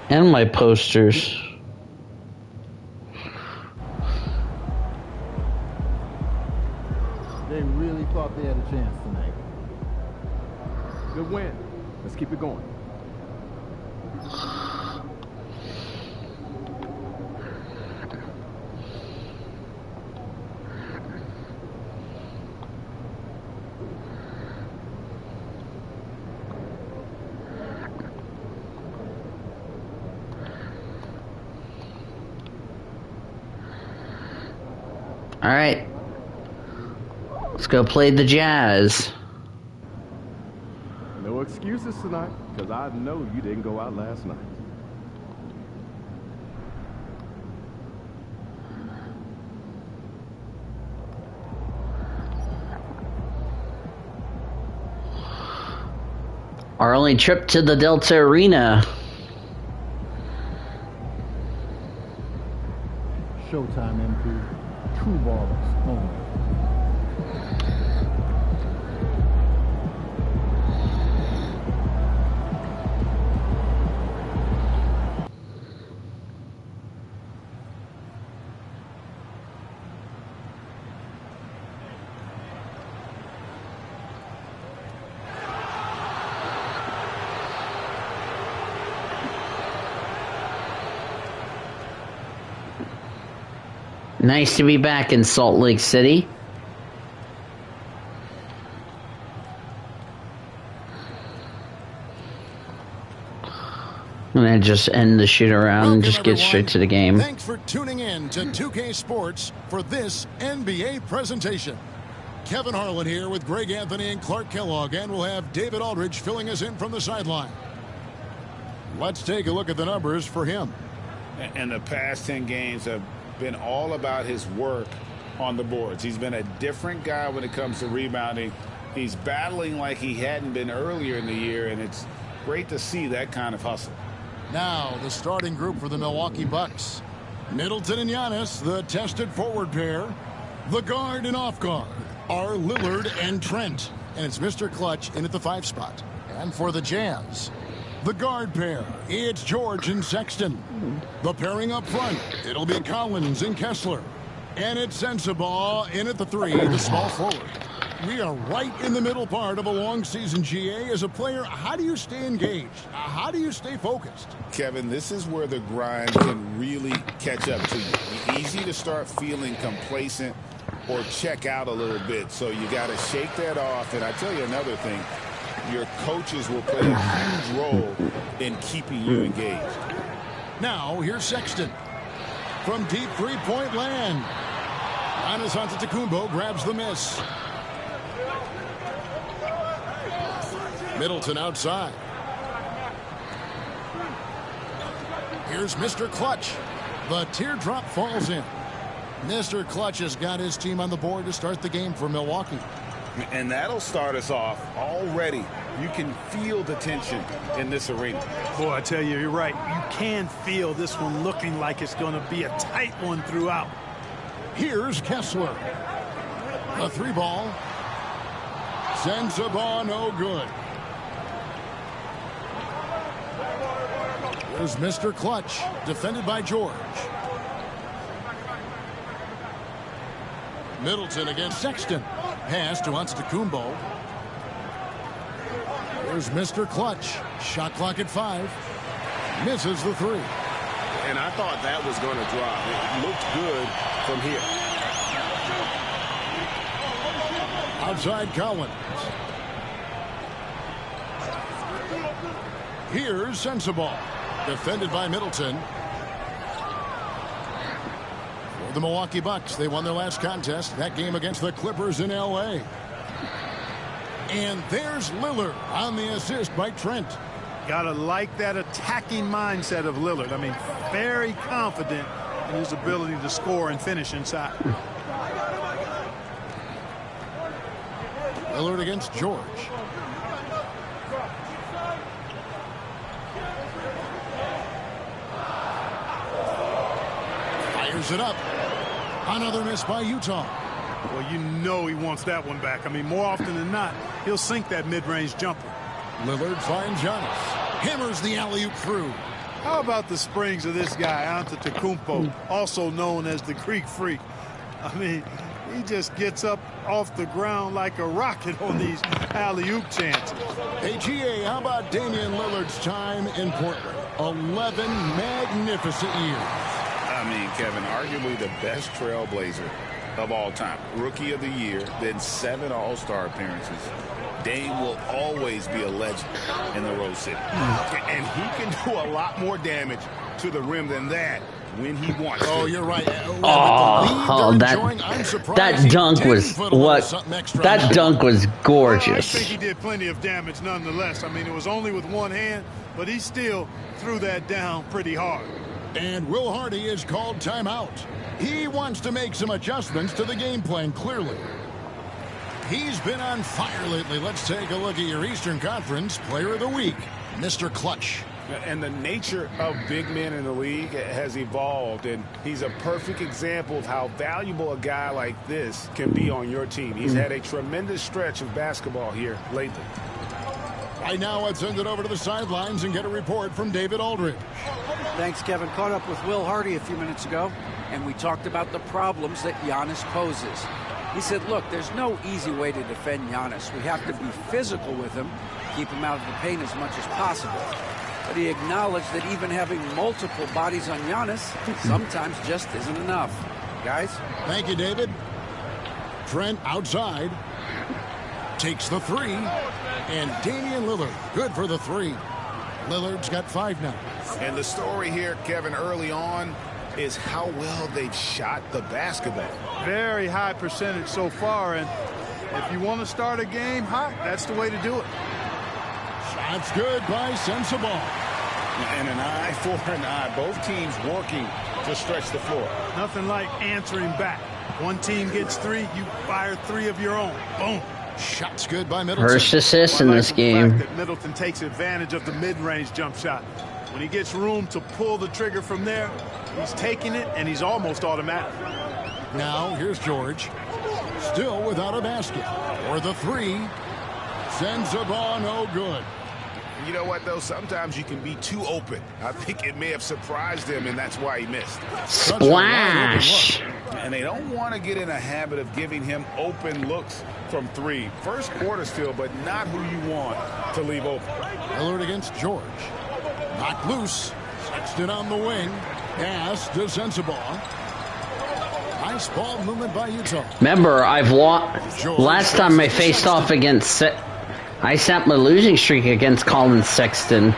And my posters. They really thought they had a chance tonight. Good win. Let's keep it going. All right. Let's go play the Jazz. No excuses tonight, because I know you didn't go out last night. Our only trip to the Delta Arena. Showtime, MP. True ballers only. Nice to be back in Salt Lake City. I'm going to just end the shoot around and just get straight to the game. Thanks for tuning in to 2K Sports for this NBA presentation. Kevin Harlan here with Greg Anthony and Clark Kellogg, and we'll have David Aldridge filling us in from the sideline. Let's take a look at the numbers for him. And the past 10 games have been all about his work on the boards. He's been a different guy when it comes to rebounding. He's battling like he hadn't been earlier in the year, and it's great to see that kind of hustle. Now, the starting group for the Milwaukee Bucks. Middleton and Giannis, the tested forward pair. The guard and off guard are Lillard and Trent. And it's Mr. Clutch in at the 5 spot. And for the Jazz, the guard pair, it's George and Sexton. The pairing up front, it'll be Collins and Kessler. And it's Sensabaugh in at the 3, the small forward. We are right in the middle part of a long season, GA. As a player, how do you stay engaged? How do you stay focused? Kevin, this is where the grind can really catch up to you. It's easy to start feeling complacent or check out a little bit. So you got to shake that off. And I tell you another thing, your coaches will play a huge role in keeping you engaged. Now, here's Sexton. From deep three-point land. Giannis Antetokounmpo grabs the miss. Middleton outside. Here's Mr. Clutch. The teardrop falls in. Mr. Clutch has got his team on the board to start the game for Milwaukee. And that'll start us off already. You can feel the tension in this arena. Boy, I tell you, you're right. You can feel this one looking like it's going to be a tight one throughout. Here's Kessler. The 3-ball. Sends the ball no good. Here's Mr. Clutch, defended by George. Middleton against Sexton. Pass to Antetokounmpo. Here's Mr. Clutch. Shot clock at 5. Misses the 3. And I thought that was going to drop. It looked good from here. Outside Collins. Here's Sensabaugh. Defended by Middleton. For the Milwaukee Bucks, they won their last contest. That game against the Clippers in L.A. And there's Lillard on the assist by Trent. Gotta like that attacking mindset of Lillard. I mean, very confident in his ability to score and finish inside. Lillard against George. Fires it up. Another miss by Utah. Well, you know he wants that one back. I mean, more often than not, he'll sink that mid-range jumper. Lillard finds Giannis. Hammers the alley-oop through. How about the springs of this guy, Antetokounmpo, also known as the Greek Freak? I mean, he just gets up off the ground like a rocket on these alley-oop chances. Hey, GA, how about Damian Lillard's time in Portland? 11 magnificent years. I mean, Kevin, arguably the best trailblazer of all time. Rookie of the Year, then 7 All-Star appearances. Dame will always be a legend in the Rose City. And he can do a lot more damage to the rim than that when he wants to. Oh, you're right. That dunk was what? That dunk was gorgeous. Well, I think he did plenty of damage nonetheless. I mean, it was only with one hand, but he still threw that down pretty hard. And Will Hardy is called timeout. He wants to make some adjustments to the game plan, clearly. He's been on fire lately. Let's take a look at your Eastern Conference Player of the Week, Mr. Clutch. And the nature of big men in the league has evolved, and he's a perfect example of how valuable a guy like this can be on your team. He's had a tremendous stretch of basketball here lately. Right now, let's send it over to the sidelines and get a report from David Aldridge. Thanks, Kevin. Caught up with Will Hardy a few minutes ago, and we talked about the problems that Giannis poses. He said, look, there's no easy way to defend Giannis. We have to be physical with him, keep him out of the paint as much as possible. But he acknowledged that even having multiple bodies on Giannis sometimes just isn't enough. Guys? Thank you, David. Trent outside. Takes the 3. And Damian Lillard, good for the 3. Lillard's got 5 now. And the story here, Kevin, early on is how well they've shot the basketball. Very high percentage so far, and if you want to start a game hot, that's the way to do it. Shot's good by Sensabaugh. And an eye for an eye. Both teams working to stretch the floor. Nothing like answering back. One team gets 3, you fire 3 of your own. Boom. Shot's good by Middleton. First assist in this game. That Middleton takes advantage of the mid-range jump shot. When he gets room to pull the trigger from there, he's taking it, and he's almost automatic. Now, here's George. Still without a basket. Or the 3. Sends the ball no good. You know what, though? Sometimes you can be too open. I think it may have surprised him, and that's why he missed. Splash! And they don't want to get in a habit of giving him open looks from 3. First quarter still, but not who you want to leave open. Lillard against George. Knocked loose. Sexton on the wing. Pass to Sensabaugh. Nice ball movement by Utah. Remember, I've lost. Last time I faced off against. I snapped my losing streak against Colin Sexton.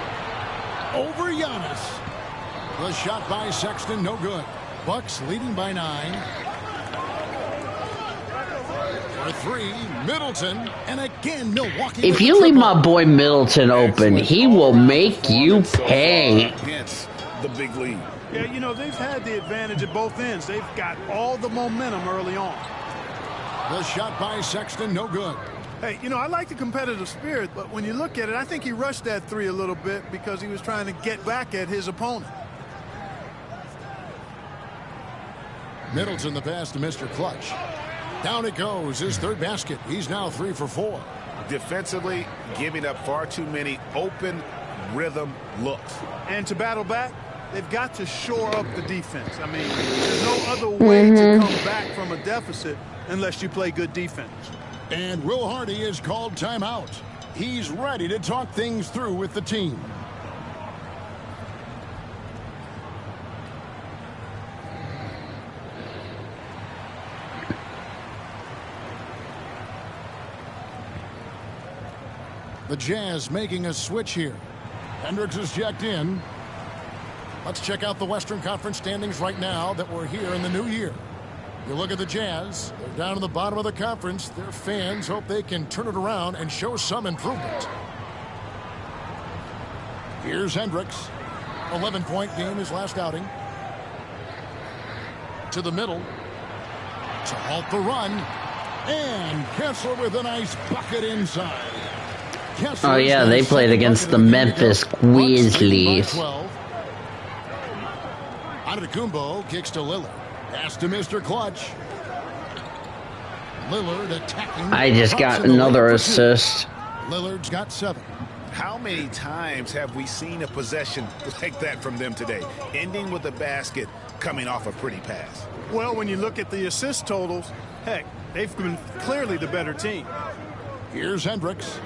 Over Giannis. The shot by Sexton, no good. Bucks leading by 9. For 3, Middleton, and again Milwaukee. If you leave my boy Middleton open, he will make you pay. Against the big lead. Yeah, you know, they've had the advantage at both ends. They've got all the momentum early on. The shot by Sexton, no good. Hey, you know, I like the competitive spirit, but when you look at it, I think he rushed that three a little bit because he was trying to get back at his opponent. Middleton the pass to Mr. Clutch. Down it goes, his third basket. He's now 3 for 4. Defensively, giving up far too many open rhythm looks. And to battle back, they've got to shore up the defense. I mean, there's no other way to come back from a deficit unless you play good defense. And Will Hardy is called timeout. He's ready to talk things through with the team. The Jazz making a switch here. Hendricks is checked in. Let's check out the Western Conference standings right now that we're here in the new year. You look at the Jazz, they're down in the bottom of the conference. Their fans hope they can turn it around and show some improvement. Here's Hendricks. 11-point game his last outing. To the middle. To halt the run. And Kessler with a nice bucket inside. Oh yeah, they played against the Memphis Grizzlies. Antetokounmpo kicks to Lillard. Pass to Mr. Clutch. Lillard attacking. I just got another assist. Lillard's got 7. How many times have we seen a possession like that from them today, ending with a basket coming off a pretty pass? Well, when you look at the assist totals, heck, they've been clearly the better team. Here's Hendricks.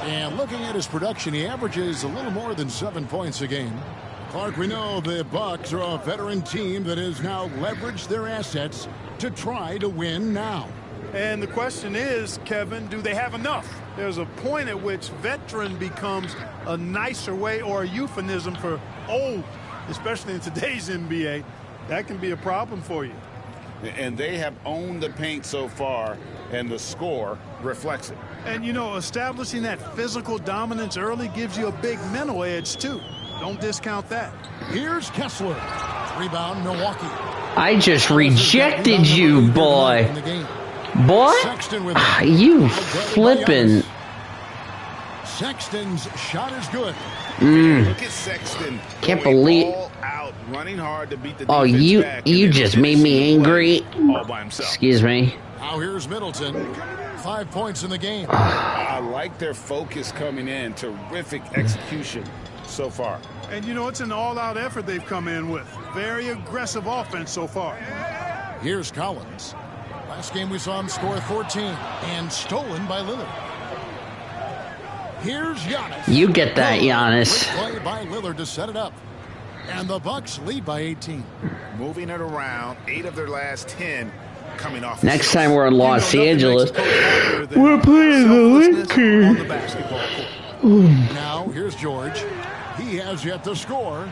And looking at his production, he averages a little more than 7 points a game. Clark, we know the Bucks are a veteran team that has now leveraged their assets to try to win now. And the question is, Kevin, do they have enough? There's a point at which veteran becomes a nicer way or a euphemism for old, especially in today's NBA. That can be a problem for you. And they have owned the paint so far, and the score reflects it. And, you know, establishing that physical dominance early gives you a big mental edge, too. Don't discount that. Here's Kessler. Rebound, Milwaukee. I just rejected you, boy. Boy? You flippin'. Sexton's shot is good. Look at Sexton. Can't believe. Out, running hard to beat the Oh, you just made me angry. All by himself. Excuse me. Now here's Middleton. 5 points in the game. I like their focus coming in. Terrific execution so far. And, you know, it's an all-out effort they've come in with. Very aggressive offense so far. Here's Collins. Last game we saw him score 14 and stolen by Lillard. Here's Giannis. You get that, Giannis. Play by Lillard to set it up. And the Bucks lead by 18. Moving it around, 8 of their last 10 coming off. Next time we're in Los Angeles, we're playing the Lakers. Now here's George. He has yet to score.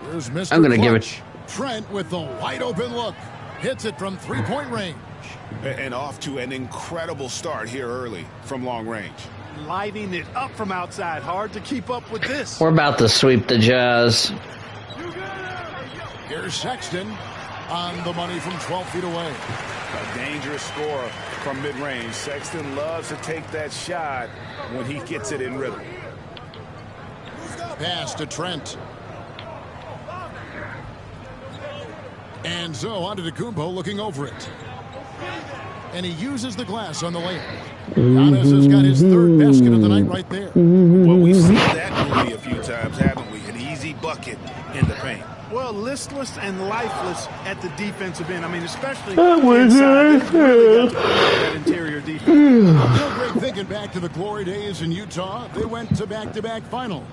Here's Mr. I'm gonna give it. Trent with the wide open look. Hits it from 3-point range. And off to an incredible start here early from long range. Lighting it up from outside. Hard to keep up with this. We're about to sweep the Jazz. Here's Sexton on the money from 12 feet away. A dangerous score from mid-range. Sexton loves to take that shot when he gets it in rhythm. Pass to Trent. And so Antetokounmpo looking over it. And he uses the glass on the layup. Giannis has got his 3rd basket of the night right there. Well, we've seen that movie a few times, haven't we? An easy bucket in the paint. Well, listless and lifeless at the defensive end. I mean, especially inside. Really got to that interior defense. Real great thinking back to the glory days in Utah. They went to back-to-back finals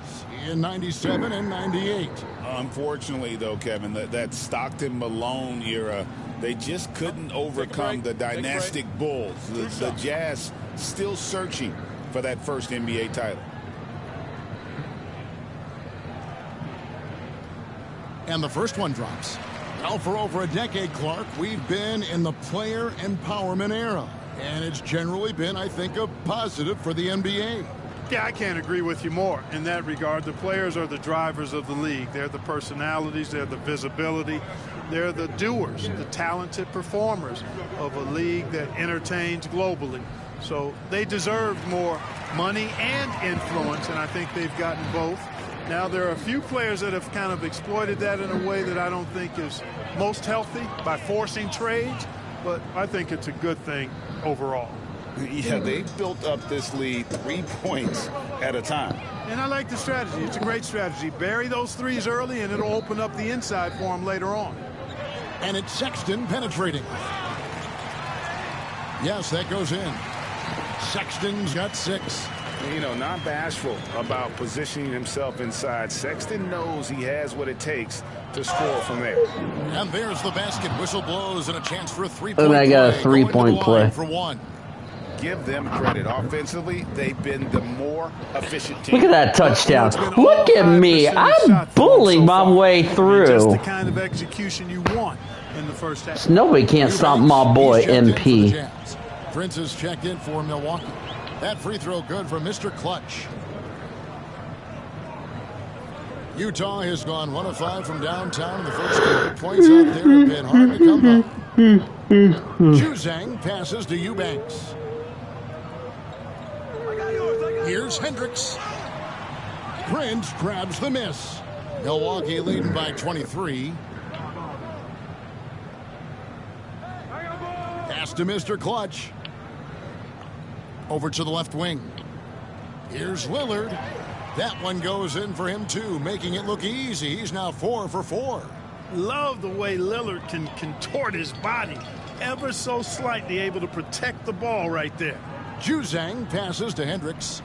in 97 and 98. Unfortunately, though, Kevin, that Stockton-Malone era, they just couldn't overcome the dynastic Bulls. The Jazz still searching for that first NBA title. And the first one drops. Well, for over a decade, Clark, we've been in the player empowerment era. And it's generally been, I think, a positive for the NBA. Yeah, I can't agree with you more in that regard. The players are the drivers of the league. They're the personalities. They're the visibility. They're the doers, the talented performers of a league that entertains globally. So they deserve more money and influence, and I think they've gotten both. Now, there are a few players that have kind of exploited that in a way that I don't think is most healthy by forcing trades, but I think it's a good thing overall. Yeah, they built up this lead 3 points at a time. And I like the strategy. It's a great strategy. Bury those threes early, and it'll open up the inside for them later on. And it's Sexton penetrating. Yes, that goes in. Sexton's got 6. You know, not bashful about positioning himself inside. Sexton knows he has what it takes to score from there. And there's the basket. Whistle blows and a chance for a 3-point play. And I got a 3-point play. For 1. Give them credit. Offensively, they've been the more efficient team. Look at that touchdown. Look at me. I'm bullying my way through. Just the kind of execution you want in the first half. Nobody can't stop my boy MP. Prince is checked in for Milwaukee. That free throw good for Mr. Clutch. Utah has gone 1 of 5 from downtown in the first quarter. Points out there have been hard to come by. Juzang passes to Eubanks. Here's Hendricks. Prince grabs the miss. Milwaukee leading by 23. Pass to Mr. Clutch. Over to the left wing. Here's Lillard. That one goes in for him too, making it look easy. He's now 4 for 4. Love the way Lillard can contort his body ever so slightly, able to protect the ball right there. Juzang passes to Hendricks.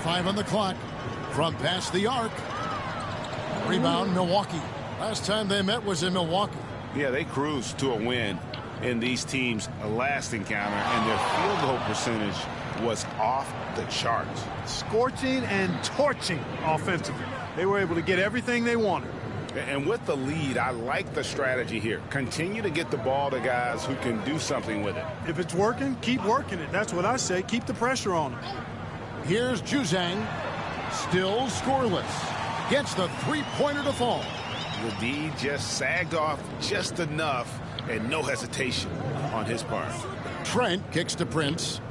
Five on the clock from past the arc. Rebound, Milwaukee. Last time they met was in Milwaukee. Yeah, they cruised to a win in these teams' last encounter, and their field goal percentage was off the charts. Scorching and torching offensively. They were able to get everything they wanted. And with the lead, I like the strategy here. Continue to get the ball to guys who can do something with it. If it's working, keep working it. That's what I say. Keep the pressure on them. Here's Juzang. Still scoreless. Gets the three-pointer to fall. The D just sagged off just enough, and no hesitation on his part. Trent kicks to Prince.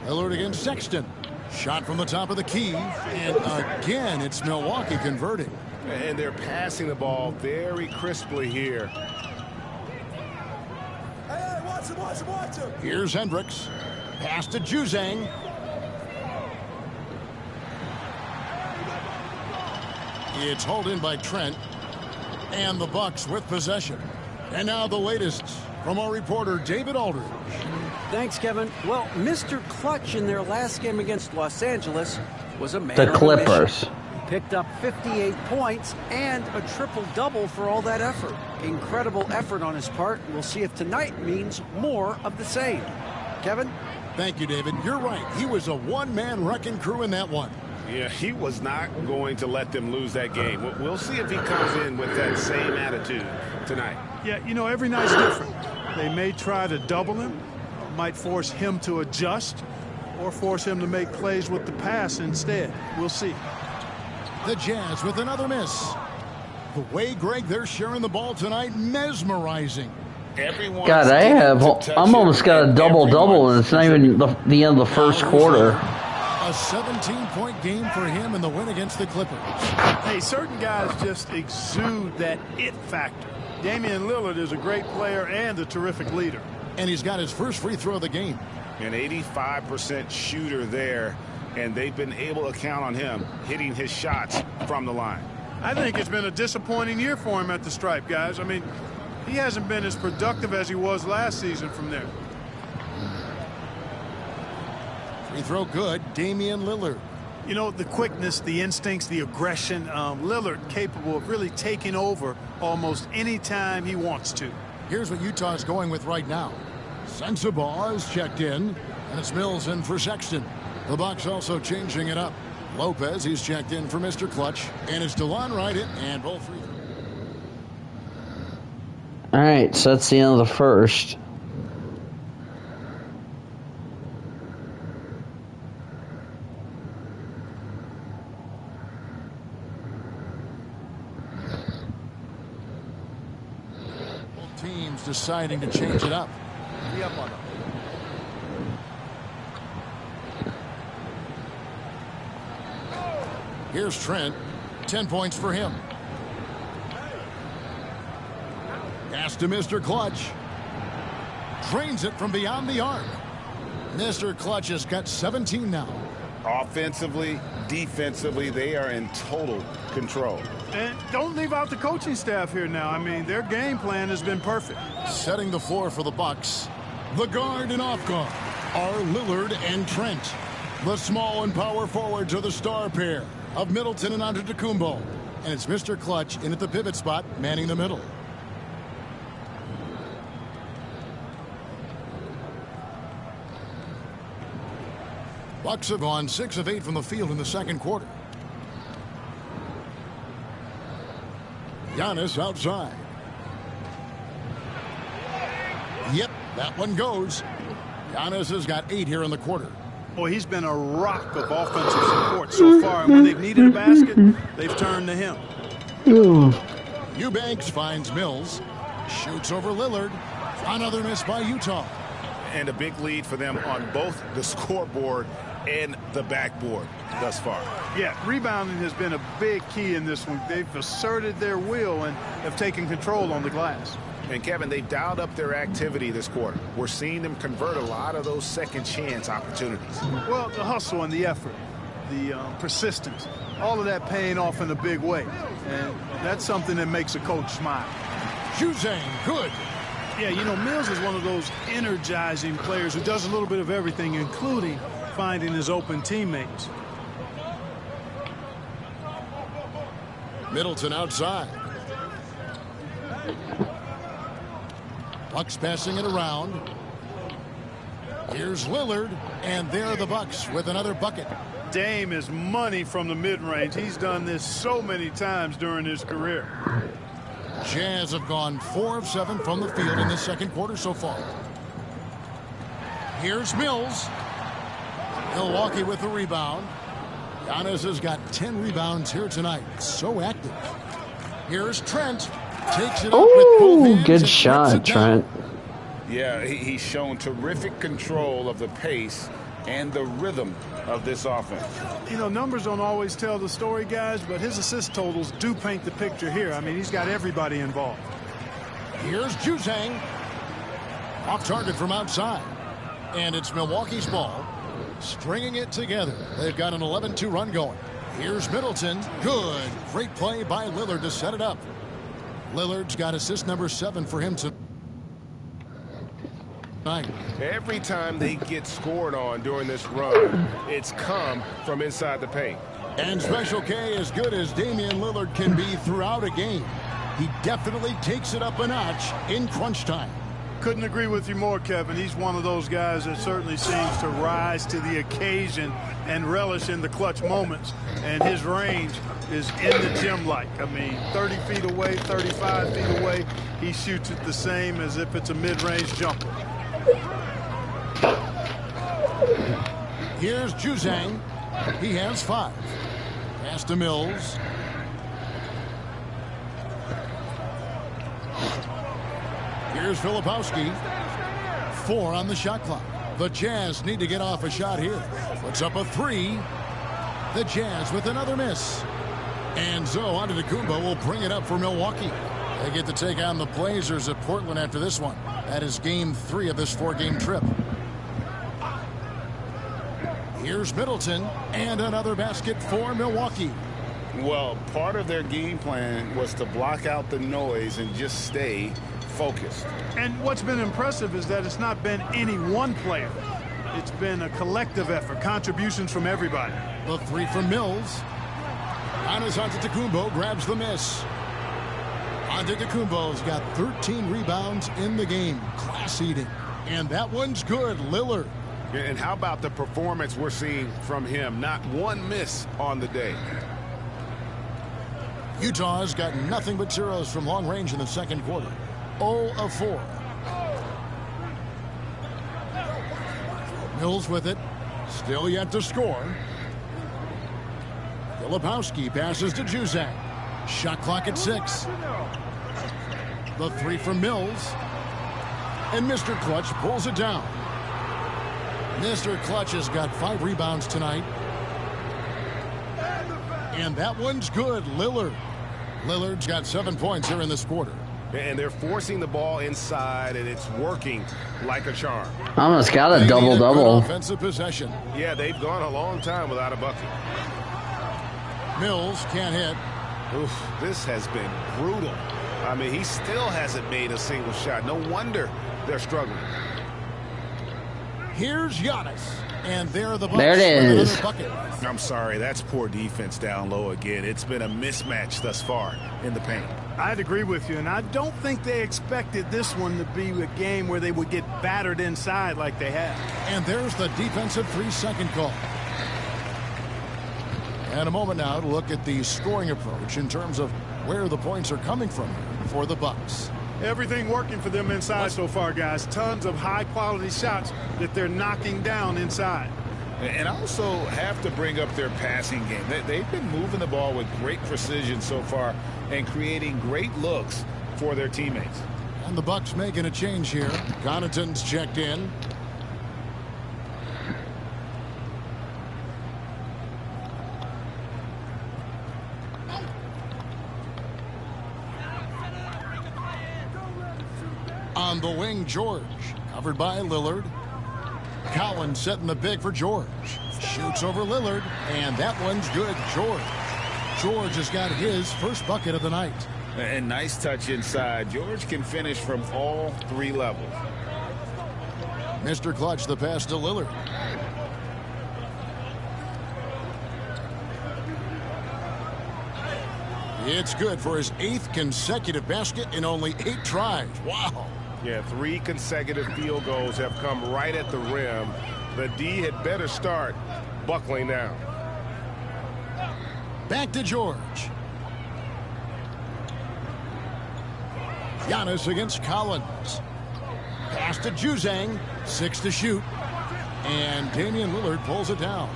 Lillard against Sexton. Shot from the top of the key. And again, it's Milwaukee converting. And they're passing the ball very crisply here. Hey, watch him. Here's Hendricks. Pass to Juzang. It's hauled in by Trent. And the Bucks with possession. And now the latest from our reporter, David Aldridge. Thanks, Kevin. Well, Mr. Clutch in their last game against Los Angeles was a man. The Clippers. Picked up 58 points and a triple-double for all that effort. Incredible effort on his part. We'll see if tonight means more of the same. Kevin? Thank you, David. You're right. He was a one-man wrecking crew in that one. Yeah, he was not going to let them lose that game. We'll see if he comes in with that same attitude tonight. Yeah, you know, every night's different. They may try to double him, might force him to adjust, or force him to make plays with the pass instead. We'll see. The Jazz with another miss. The way, Greg, they're sharing the ball tonight, mesmerizing. God, I'm almost got a double-double, and it's not even the end of the first quarter. A 17-point game for him in the win against the Clippers. Hey, certain guys just exude that it factor. Damian Lillard is a great player and a terrific leader. And he's got his first free throw of the game. An 85% shooter there, and they've been able to count on him hitting his shots from the line. I think it's been a disappointing year for him at the stripe, guys. I mean, he hasn't been as productive as he was last season from there. Free throw good, Damian Lillard. You know, the quickness, the instincts, the aggression, Lillard capable of really taking over almost any time he wants to. Here's what Utah's going with right now. Sensabaugh is checked in, and it's Mills in for Sexton. The Bucks also changing it up. Lopez, he's checked in for Mr. Clutch. And it's DeLon right in, and both free. All right, so that's the end of the first. Both teams deciding to change it up. Here's Trent. 10 points for him. Pass to Mr. Clutch. Drains it from beyond the arc. Mr. Clutch has got 17 now. Offensively, defensively, they are in total control. And don't leave out the coaching staff here now. I mean, their game plan has been perfect. Setting the floor for the Bucks. The guard and off guard are Lillard and Trent. The small and power forwards are the star pair of Middleton and Antetokounmpo. And it's Mr. Clutch in at the pivot spot, manning the middle. Bucks have gone 6 of 8 from the field in the second quarter. Giannis outside. Yep, that one goes. Giannis has got 8 here in the quarter. Boy, he's been a rock of offensive support so far. And when they've needed a basket, they've turned to him. Eubanks finds Mills. Shoots over Lillard. Another miss by Utah. And a big lead for them on both the scoreboard and the backboard thus far. Yeah, rebounding has been a big key in this one. They've asserted their will and have taken control on the glass. And Kevin, they've dialed up their activity this quarter. We're seeing them convert a lot of those second chance opportunities. Well, the hustle and the effort, the persistence, all of that paying off in a big way. And that's something that makes a coach smile. Juzang, good. Yeah, you know, Mills is one of those energizing players who does a little bit of everything, including finding his open teammates. Middleton outside. Bucks passing it around. Here's Lillard, and there are the Bucks with another bucket. Dame is money from the mid-range. He's done this so many times during his career. Jazz have gone 4 of 7 from the field in the second quarter so far. Here's Mills. Milwaukee with the rebound. Giannis has got 10 rebounds here tonight. So active. Here's Trent. Takes it up with both hands. Good shot, Trent. Yeah, he's shown terrific control of the pace and the rhythm of this offense. You know, numbers don't always tell the story, guys, but his assist totals do paint the picture here. I mean, he's got everybody involved. Here's Juzang. Off target from outside. And it's Milwaukee's ball. Stringing it together. They've got an 11-2 run going. Here's Middleton. Good. Great play by Lillard to set it up. Lillard's got assist number 7 for him tonight. Every time they get scored on during this run, it's come from inside the paint. And Special K, as good as Damian Lillard can be throughout a game, he definitely takes it up a notch in crunch time. Couldn't agree with you more, Kevin. He's one of those guys that certainly seems to rise to the occasion and relish in the clutch moments. And his range is in the gym-like. I mean, 30 feet away, 35 feet away, he shoots it the same as if it's a mid-range jumper. Here's Juzang. He has 5. Pass to Mills. Here's Filipowski. 4 on the shot clock. The Jazz need to get off a shot here. Puts up a 3. The Jazz with another miss. And so Antetokounmpo will bring it up for Milwaukee. They get to take on the Blazers at Portland after this one. That is game 3 of this 4-game trip. Here's Middleton, and another basket for Milwaukee. Well, part of their game plan was to block out the noise and just stay focused. And what's been impressive is that it's not been any one player. It's been a collective effort, contributions from everybody. The 3 from Mills. Giannis Antetokounmpo grabs the miss. Antetokounmpo's got 13 rebounds in the game. Class eating. And that one's good. Lillard. And how about the performance we're seeing from him? Not one miss on the day. Utah's got nothing but zeros from long range in the second quarter. 0 of 4. Mills with it. Still yet to score. Filipowski passes to Juzak. Shot clock at 6. The 3 from Mills. And Mr. Clutch pulls it down. Mr. Clutch has got 5 rebounds tonight. And that one's good. Lillard's got 7 points here in this quarter. And they're forcing the ball inside, and it's working like a charm. Almost got a double-double. Offensive possession. Yeah, they've gone a long time without a bucket. Mills can't hit. Oof, this has been brutal. I mean, he still hasn't made a single shot. No wonder they're struggling. Here's Giannis. And there the Bucks. There it is. I'm sorry, that's poor defense down low again. It's been a mismatch thus far in the paint. I'd agree with you, and I don't think they expected this one to be a game where they would get battered inside like they have. And there's the defensive 3-second call. And a moment now to look at the scoring approach in terms of where the points are coming from for the Bucks. Everything working for them inside so far, guys. Tons of high-quality shots that they're knocking down inside. And also have to bring up their passing game. They've been moving the ball with great precision so far and creating great looks for their teammates. And the Bucks making a change here. Connaughton's checked in. On the wing, George. Covered by Lillard. Collins setting the big for George. Shoots over Lillard. And that one's good. George has got his first bucket of the night. And nice touch inside. George can finish from all 3 levels. Mr. Clutch, the pass to Lillard. It's good for his 8th consecutive basket in only 8 tries. Wow. Yeah, 3 consecutive field goals have come right at the rim. The D had better start buckling down. Back to George. Giannis against Collins. Pass to Juzang. 6 to shoot. And Damian Lillard pulls it down.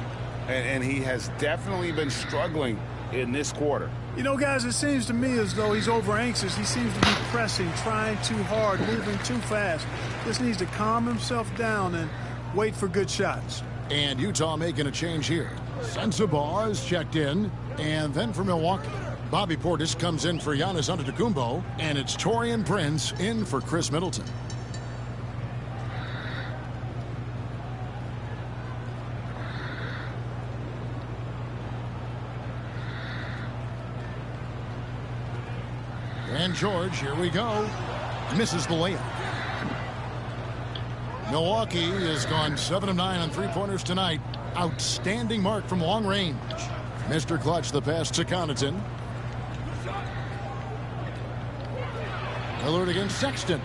And he has definitely been struggling in this quarter. You know, guys, it seems to me as though he's over anxious. He seems to be pressing, trying too hard, moving too fast. Just needs to calm himself down and wait for good shots. And Utah making a change here. Sensabaugh is checked in. And then for Milwaukee, Bobby Portis comes in for Giannis Antetokounmpo. And it's Taurean Prince in for Chris Middleton. And George, here we go. Misses the layup. Milwaukee has gone 7 of 9 on 3-pointers tonight. Outstanding mark from long range. Mr. Clutch, the pass to Connaughton. Lillard against Sexton.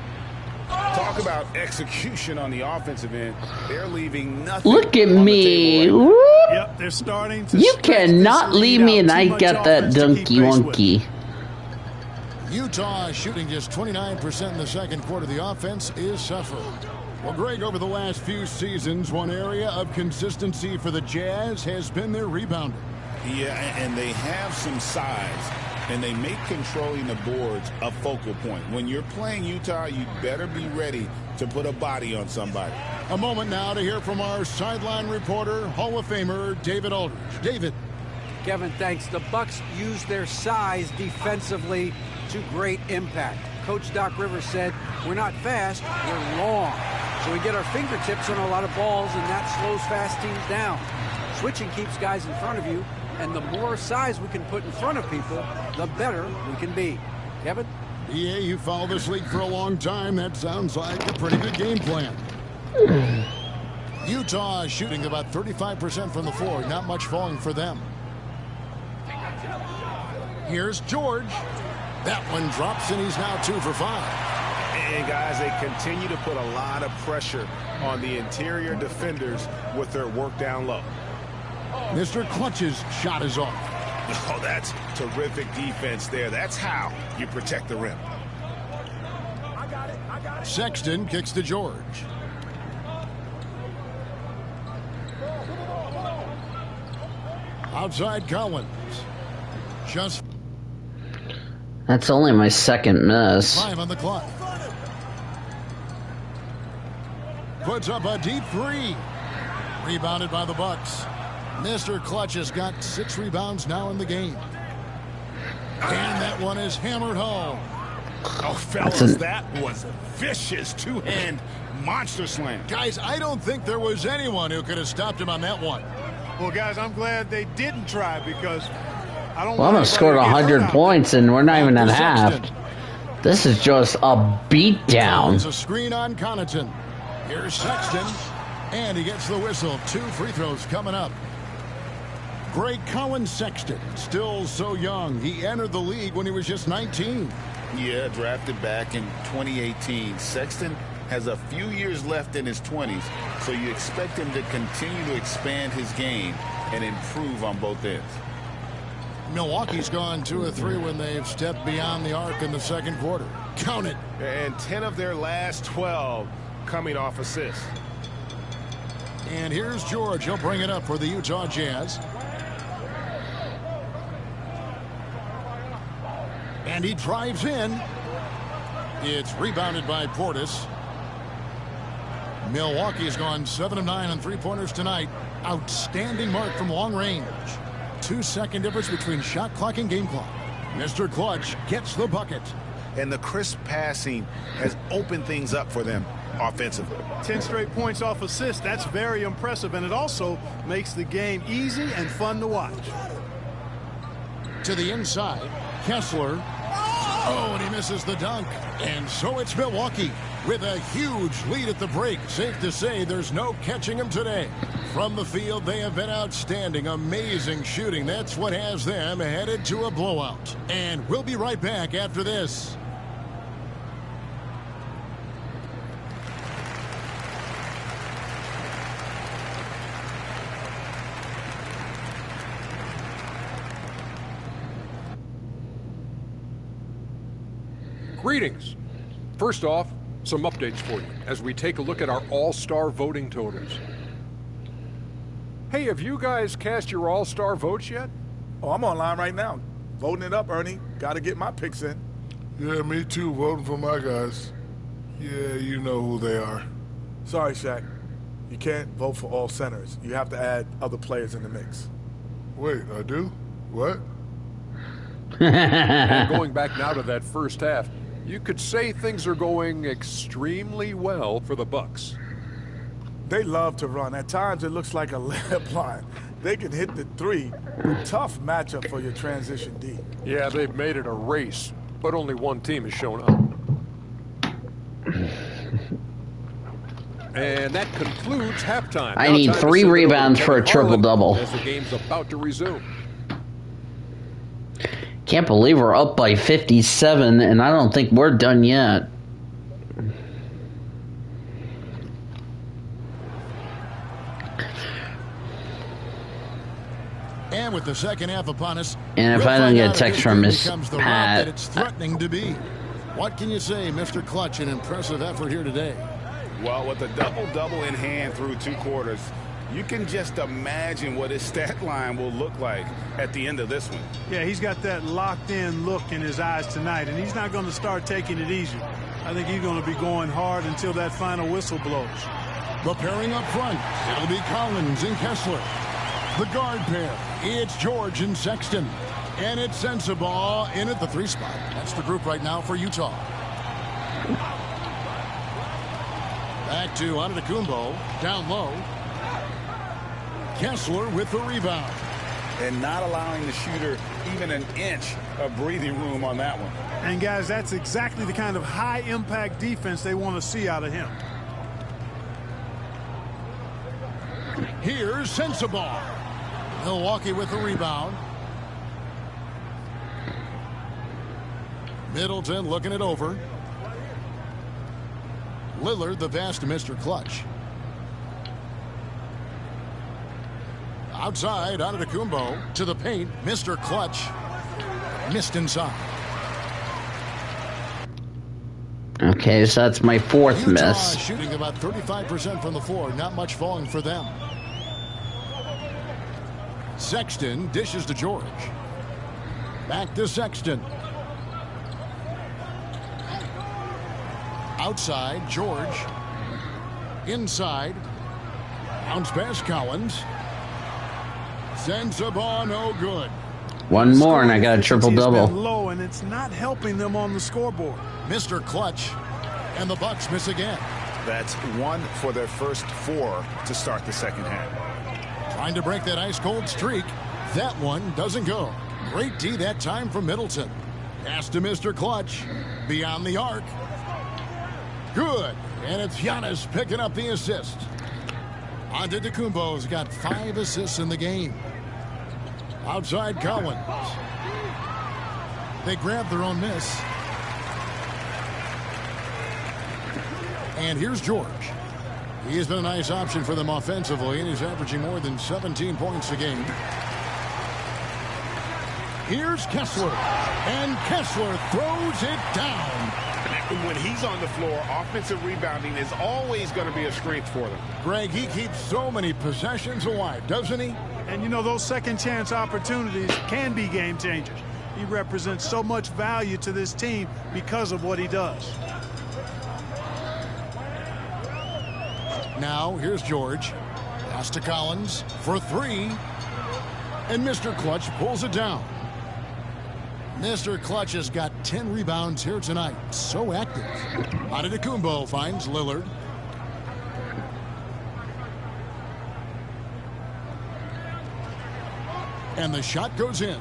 Talk about execution on the offensive end. They're leaving nothing. Look at me. Yep, they're starting to. You cannot leave me and I got that dunky wonky. Utah shooting just 29% in the second quarter. The offense is suffering. Well, Greg, over the last few seasons, one area of consistency for the Jazz has been their rebounding. Yeah, and they have some size, and they make controlling the boards a focal point. When you're playing Utah, you better be ready to put a body on somebody. A moment now to hear from our sideline reporter, Hall of Famer David Aldridge. David. Kevin, thanks. The Bucks use their size defensively to great impact. Coach Doc Rivers said, we're not fast, we're long. So we get our fingertips on a lot of balls, and that slows fast teams down. Switching keeps guys in front of you, and the more size we can put in front of people, the better we can be. Kevin? Yeah, you followed this league for a long time. That sounds like a pretty good game plan. Utah shooting about 35% from the floor. Not much falling for them. Here's George. That one drops, and he's now 2 for 5. And guys, they continue to put a lot of pressure on the interior defenders with their work down low. Mr. Clutch's shot is off. Oh, that's terrific defense there. That's how you protect the rim. Sexton kicks to George. Outside Collins. Just That's only my second miss. 5 on the clock. Puts up a deep 3. Rebounded by the Bucks. Mr. Clutch has got 6 rebounds now in the game. And that one is hammered home. Oh, fellas, that was vicious two-hand monster slam. Guys, I don't think there was anyone who could have stopped him on that one. Well, guys, I'm glad they didn't try because I don't Well, want almost scored 100 points, and we're not even at half. This is just a beatdown. It's a screen on Connaughton. Here's Sexton, and he gets the whistle. 2 free throws coming up. Greg Collins Sexton, still so young. He entered the league when he was just 19. Yeah, drafted back in 2018. Sexton has a few years left in his 20s, so you expect him to continue to expand his game and improve on both ends. Milwaukee's gone 2 of 3 when they've stepped beyond the arc in the second quarter. Count it. And 10 of their last 12 coming off assists. And here's George. He'll bring it up for the Utah Jazz. And he drives in. It's rebounded by Portis. Milwaukee's gone 7 of 9 on 3-pointers tonight. Outstanding mark from long range. 2-second difference between shot clock and game clock. Mr. Clutch gets the bucket. And the crisp passing has opened things up for them offensively. 10 straight points off assists. That's very impressive, and it also makes the game easy and fun to watch. To the inside, Kessler. Oh, and he misses the dunk. And so it's Milwaukee with a huge lead at the break. Safe to say there's no catching them today. From the field, they have been outstanding. Amazing shooting. That's what has them headed to a blowout. And we'll be right back after this. Greetings. First off, some updates for you as we take a look at our all-star voting totals. Hey, have you guys cast your all-star votes yet? Oh, I'm online right now. Voting it up, Ernie. Got to get my picks in. Yeah, me too. Voting for my guys. Yeah, you know who they are. Sorry, Shaq. You can't vote for all centers. You have to add other players in the mix. Wait, I do? What? And going back now to that first half, you could say things are going extremely well for the Bucks. They love to run. At times, it looks like a layup line. They can hit the 3. Tough matchup for your transition D. Yeah, they've made it a race, but only one team has shown up. And that concludes halftime. I need 3 rebounds for a triple-double. As the game's about to resume. Can't believe we're up by 57, and I don't think we're done yet. And with the second half upon us, and if I don't get a text from Miss Pat, it's threatening to be. What can you say, Mr. Clutch? An impressive effort here today. Well, with a double-double in hand through 2 quarters, you can just imagine what his stat line will look like at the end of this one. Yeah, he's got that locked-in look in his eyes tonight, and he's not going to start taking it easy. I think he's going to be going hard until that final whistle blows. The pairing up front, it'll be Collins and Kessler. The guard pair, it's George and Sexton. And it's Sensabaugh in at the 3 spot. That's the group right now for Utah. Back to Antetokounmpo, down low. Kessler with the rebound. And not allowing the shooter even an inch of breathing room on that one. And guys, that's exactly the kind of high-impact defense they want to see out of him. Here's Sensabaugh. Milwaukee with the rebound. Middleton looking it over. Lillard, the pass to Mr. Clutch. Outside, Antetokounmpo to the paint. Mr. Clutch missed inside. Okay, so that's my fourth Utah miss. shooting about 35% from the floor. Not much falling for them. Sexton dishes to George. Back to Sexton. Outside, George. Inside. Bounce pass, Collins. Sends the ball, no good. One more, and I got a triple-double. Low, and it's not helping them on the scoreboard. Mr. Clutch, and the Bucks miss again. That's 1 for their first 4 to start the second half. Trying to break that ice-cold streak. That one doesn't go. Great D that time from Middleton. Pass to Mr. Clutch. Beyond the arc. Good. And it's Giannis picking up the assist. Antetokounmpo's got 5 assists in the game. Outside Collins. They grab their own miss. And here's George. He has been a nice option for them offensively, and he's averaging more than 17 points a game. Here's Kessler. And Kessler throws it down. When he's on the floor, offensive rebounding is always going to be a strength for them. Greg, he keeps so many possessions alive, doesn't he? And you know, those second chance opportunities can be game changers. He represents so much value to this team because of what he does. Now, here's George. Pass to Collins for 3. And Mr. Clutch pulls it down. Mr. Clutch has got 10 rebounds here tonight. So active. Antetokounmpo finds Lillard. And the shot goes in.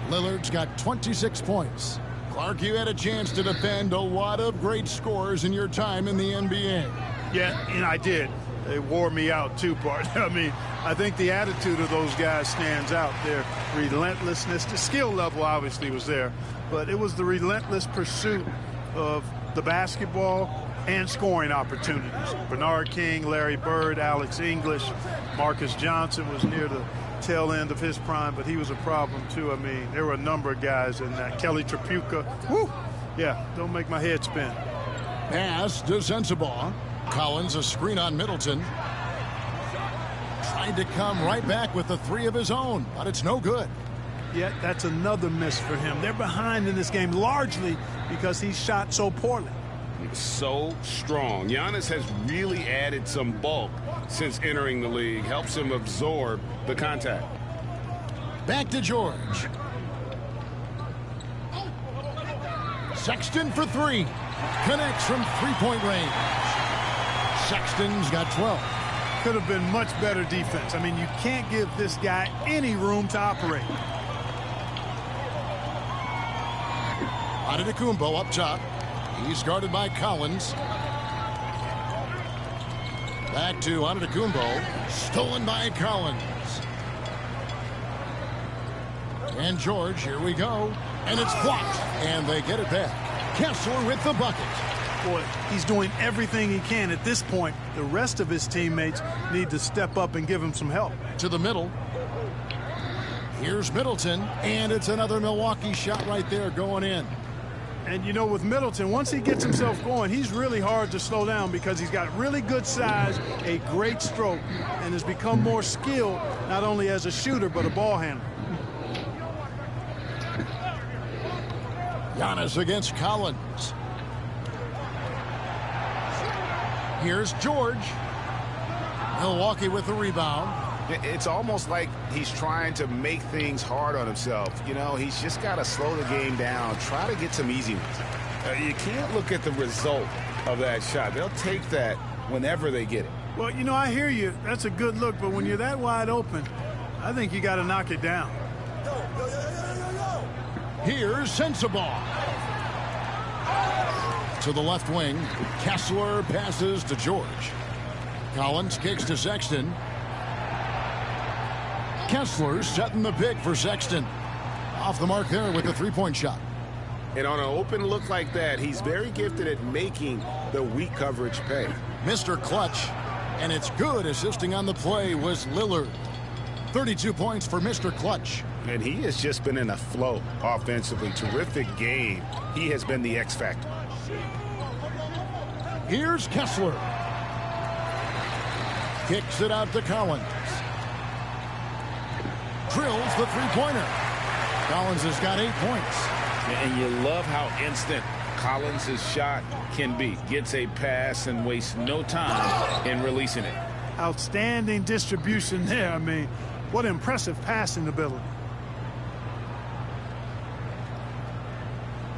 Lillard's got 26 points. Clark, you had a chance to defend a lot of great scores in your time in the NBA. Yeah, and I did. They wore me out too, partner. I mean, I think the attitude of those guys stands out. Their relentlessness, the skill level obviously was there, but it was the relentless pursuit of the basketball and scoring opportunities. Bernard King, Larry Bird, Alex English, Marcus Johnson was near the tail end of his prime, but he was a problem too. I mean, there were a number of guys in that. Kelly Tripucka, whoo, yeah, don't make my head spin. Pass to Sensabaugh. Collins, a screen on Middleton. Tried to come right back with the 3 of his own, but it's no good. Yeah, that's another miss for him. They're behind in this game largely because he shot so poorly. So strong. Giannis has really added some bulk since entering the league. Helps him absorb the contact. Back to George. Sexton for 3. Connects from 3-point range. Sexton's got 12. Could have been much better defense. I mean, you can't give this guy any room to operate. Antetokounmpo up top. He's guarded by Collins. Back to Antetokounmpo. Stolen by Collins. And George, here we go. And it's blocked. And they get it back. Kessler with the bucket. Boy, he's doing everything he can at this point. The rest of his teammates need to step up and give him some help. To the middle. Here's Middleton. And it's another Milwaukee shot right there going in. And, you know, with Middleton, once he gets himself going, he's really hard to slow down because he's got really good size, a great stroke, and has become more skilled not only as a shooter but a ball handler. Giannis against Collins. Here's George. Milwaukee with the rebound. It's almost like he's trying to make things hard on himself. You know, he's just got to slow the game down, try to get some easy ones. You can't look at the result of that shot. They'll take that whenever they get it. Well, you know, I hear you. That's a good look, but when you're that wide open, I think you got to knock it down. Here's Sensabaugh. To the left wing. Kessler passes to George. Collins kicks to Sexton. Kessler setting the pick for Sexton. Off the mark there with the 3-point shot. And on an open look like that, he's very gifted at making the weak coverage pay. Mr. Clutch. And it's good. Assisting on the play was Lillard. 32 points for Mr. Clutch. And he has just been in a flow offensively. Terrific game. He has been the X factor. Here's Kessler. Kicks it out to Collins. Drills the three-pointer. Collins has got 8 points. And you love how instant Collins' shot can be. Gets a pass and wastes no time in releasing it. Outstanding distribution there. I mean, what impressive passing ability.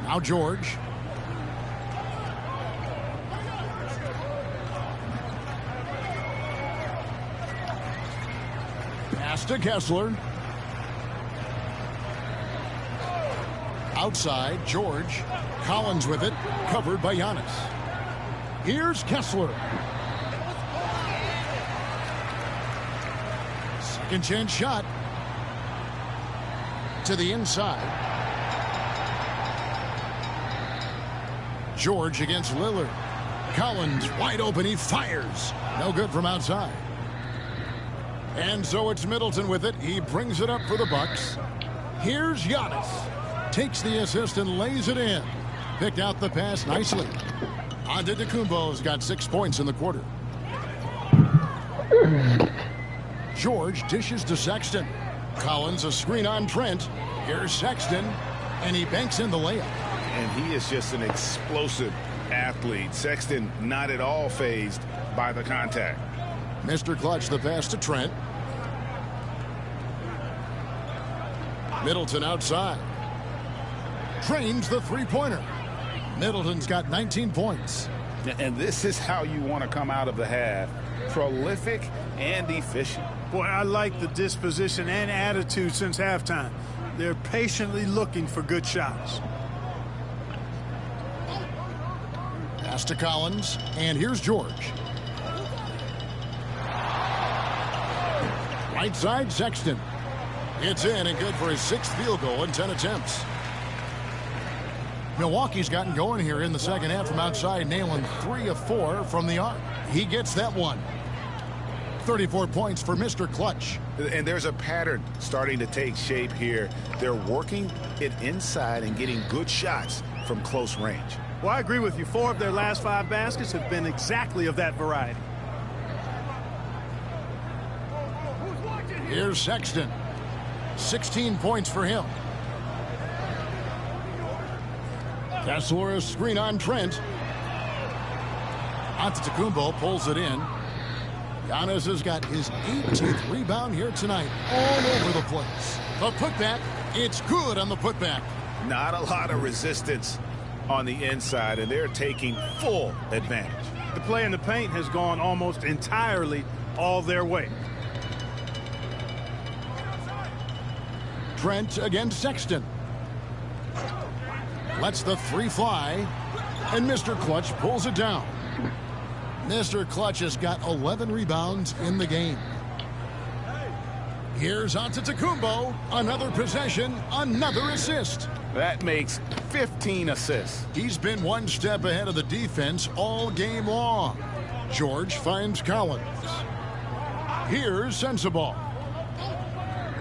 Now George. Pass to Kessler. Outside, George. Collins with it, covered by Giannis. Here's Kessler. Second chance shot. To the inside. George against Lillard. Collins wide open, he fires. No good from outside. And so it's Middleton with it. He brings it up for the Bucks. Here's Giannis. Takes the assist and lays it in. Picked out the pass nicely. Antetokounmpo's got 6 points in the quarter. George dishes to Sexton. Collins a screen on Trent. Here's Sexton, and he banks in the layup. And he is just an explosive athlete. Sexton not at all fazed by the contact. Mr. Clutch the pass to Trent. Middleton outside. Trains the three-pointer. Middleton's got 19 points. And this is how you want to come out of the half. Prolific and efficient. Boy, I like the disposition and attitude since halftime. They're patiently looking for good shots. Pass to Collins, and here's George. Right side, Sexton. It's in and good for his 6th field goal in 10 attempts. Milwaukee's gotten going here in the second half from outside, nailing 3 of 4 from the arc. He gets that one. 34 points for Mr. Clutch. And there's a pattern starting to take shape here. They're working it inside and getting good shots from close range. Well, I agree with you. 4 of their last 5 baskets have been exactly of that variety. Here's Sexton. 16 points for him. Kessler a screen on Trent. Antetokounmpo pulls it in. Giannis has got his 18th rebound here tonight. All over the place. The putback, it's good on the putback. Not a lot of resistance on the inside, and they're taking full advantage. The play in the paint has gone almost entirely all their way. Trent against Sexton. Lets the 3 fly, and Mr. Clutch pulls it down. Mr. Clutch has got 11 rebounds in the game. Here's Antetokounmpo. Another possession, another assist. That makes 15 assists. He's been one step ahead of the defense all game long. George finds Collins. Here's Sensabaugh.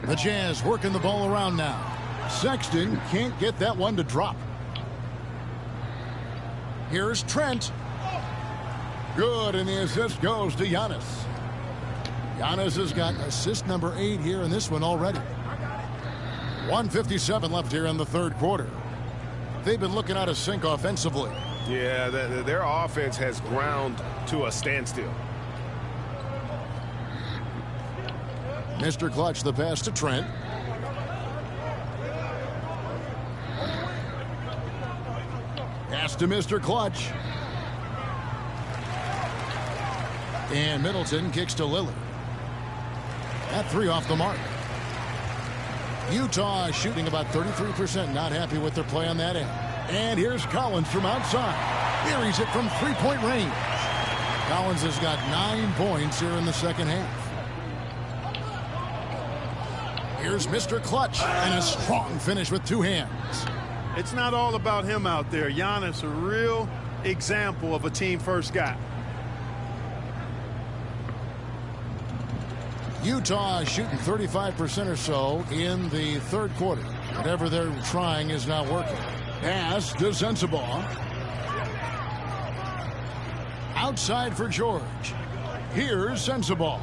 The Jazz working the ball around now. Sexton can't get that one to drop. Here's Trent. Good, and the assist goes to Giannis. Giannis has got assist number 8 here in this one already. 1:57 left here in the third quarter. They've been looking out of sync offensively. Yeah, their offense has ground to a standstill. Mr. Clutch the pass to Trent. Pass to Mr. Clutch. And Middleton kicks to Lillard. That 3 off the mark. Utah shooting about 33%. Not happy with their play on that end. And here's Collins from outside. Buries it from 3-point range. Collins has got 9 points here in the second half. Here's Mr. Clutch, and a strong finish with 2 hands. It's not all about him out there. Giannis, a real example of a team-first guy. Utah shooting 35% or so in the third quarter. Whatever they're trying is not working. Pass to Sensabaugh. Outside for George. Here's Sensabaugh.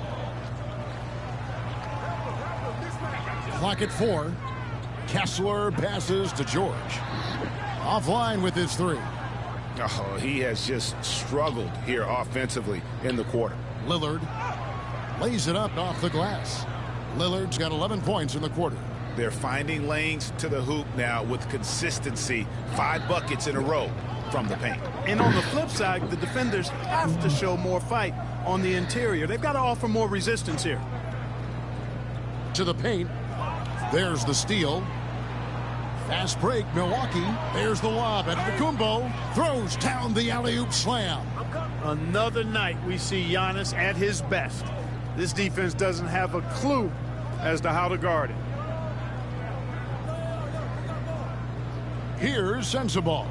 Clock at 4. Kessler passes to George. Offline with his 3. Oh, he has just struggled here offensively in the quarter. Lillard lays it up off the glass. Lillard's got 11 points in the quarter. They're finding lanes to the hoop now with consistency. 5 buckets in a row from the paint. And on the flip side, the defenders have to show more fight on the interior. They've got to offer more resistance here. To the paint. There's the steal. Fast break, Milwaukee. There's the lob at Kumbo. Throws down the alley-oop slam. Another night we see Giannis at his best. This defense doesn't have a clue as to how to guard it. Here's Sensabaugh.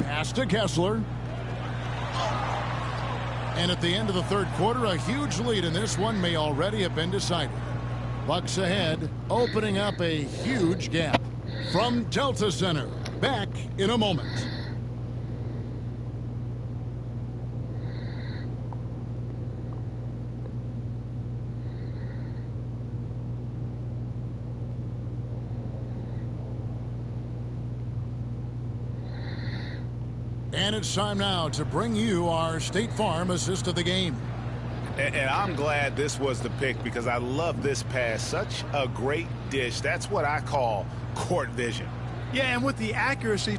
Pass to Kessler. And at the end of the third quarter, a huge lead in this one may already have been decided. Bucks ahead, opening up a huge gap. From Delta Center, back in a moment. And it's time now to bring you our State Farm assist of the game. And I'm glad this was the pick because I love this pass. Such a great dish. That's what I call court vision. Yeah, and with the accuracy.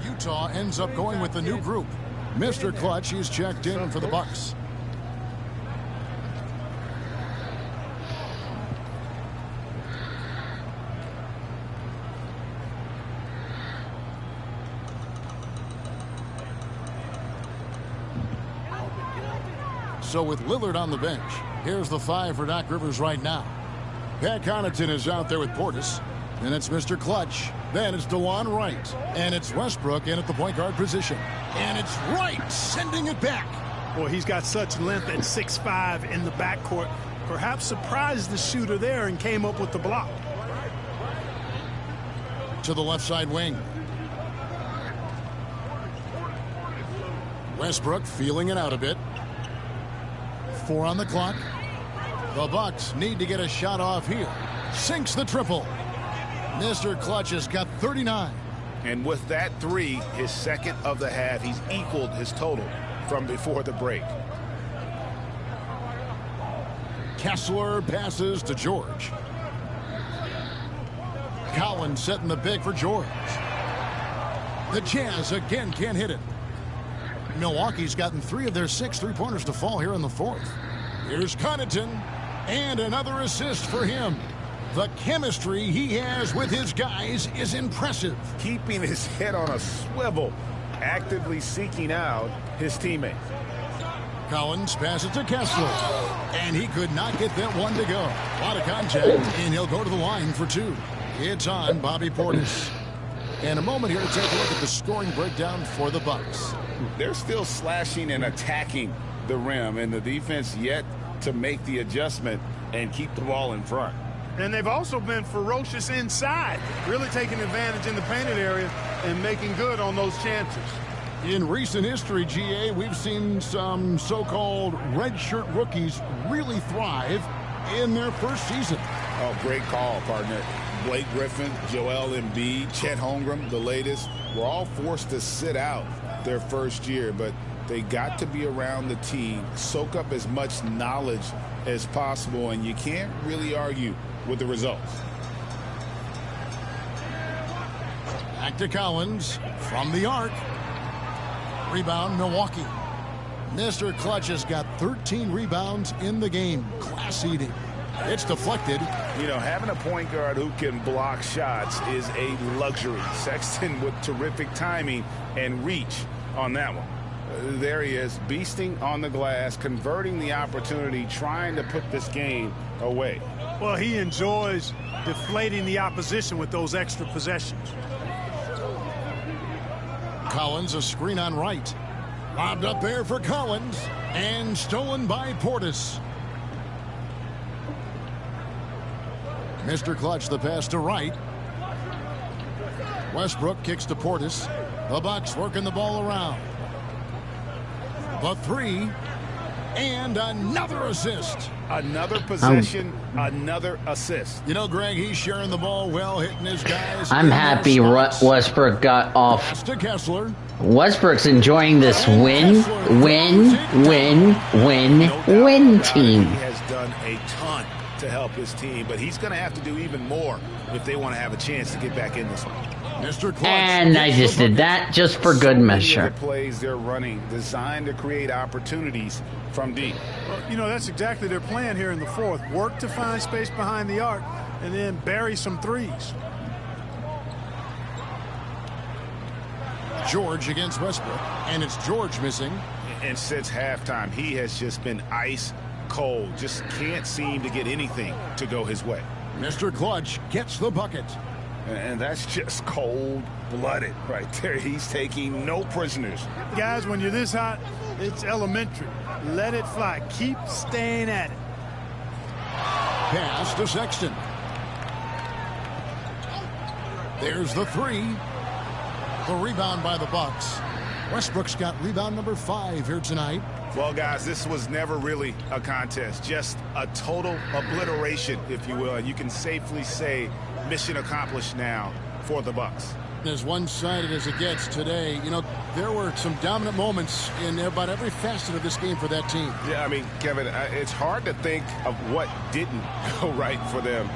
Utah ends up going with the new group. Mr. Clutch, he's checked in for the Bucks. So with Lillard on the bench, here's the 5 for Doc Rivers right now. Pat Connaughton is out there with Portis. Then it's Mr. Clutch. Then it's DeLon Wright. And it's Westbrook in at the point guard position. And it's Wright sending it back. Boy, he's got such length at 6'5" in the backcourt. Perhaps surprised the shooter there and came up with the block. To the left side wing. Westbrook feeling it out a bit. 4 on the clock. The Bucks need to get a shot off here. Sinks the triple. Mr. Clutch has got 39. And with that 3, his second of the half, he's equaled his total from before the break. Kessler passes to George. Collins setting the big for George. The Jazz again can't hit it. Milwaukee's gotten 3 of their 6 3-pointers to fall here in the fourth. Here's Connaughton, and another assist for him. The chemistry he has with his guys is impressive. Keeping his head on a swivel, actively seeking out his teammates. Collins passes to Kessler, and he could not get that one to go. A lot of contact, and he'll go to the line for 2. It's on Bobby Portis. And a moment here to take a look at the scoring breakdown for the Bucks. They're still slashing and attacking the rim, and the defense yet to make the adjustment and keep the ball in front. And they've also been ferocious inside, really taking advantage in the painted area and making good on those chances. In recent history, GA, we've seen some so-called redshirt rookies really thrive in their first season. Oh, great call, partner. Blake Griffin, Joel Embiid, Chet Holmgren, the latest, were all forced to sit out their first year, but they got to be around the team, soak up as much knowledge as possible, and you can't really argue with the results. Back to Collins from the arc. Rebound, Milwaukee. Mr. Clutch has got 13 rebounds in the game. Class eating. It's deflected. You know, having a point guard who can block shots is a luxury. Sexton with terrific timing and reach on that one. There he is, beasting on the glass, converting the opportunity, trying to put this game away. Well, he enjoys deflating the opposition with those extra possessions. Collins, a screen on right. Lobbed up there for Collins, and stolen by Portis. Mr. Clutch, the pass to right. Westbrook kicks to Portis. The Bucks working the ball around. The three, and another assist. Another possession, another assist. You know, Greg, he's sharing the ball well, hitting his guys. I'm happy Westbrook got off. To Kessler. Westbrook's enjoying this win team. He has done a ton to help his team, but he's going to have to do even more if they want to have a chance to get back in this one. Mr. Clutch, and I just did that just for good measure. The plays they're running designed to create opportunities from deep. Well, you know, that's exactly their plan here in the fourth. Work to find space behind the arc and then bury some threes. George against Westbrook, and it's George missing. And since halftime, he has just been ice cold. Just can't seem to get anything to go his way. Mr. Clutch gets the bucket. And that's just cold-blooded right there. He's taking no prisoners. Guys, when you're this hot, it's elementary. Let it fly. Keep staying at it. Pass to Sexton. There's the three. The rebound by the Bucks. Westbrook's got rebound number 5 here tonight. Well, guys, this was never really a contest. Just a total obliteration, if you will. And you can safely say mission accomplished now for the Bucks. As one-sided as it gets today, you know, there were some dominant moments in about every facet of this game for that team. Yeah, I mean, Kevin, it's hard to think of what didn't go right for them.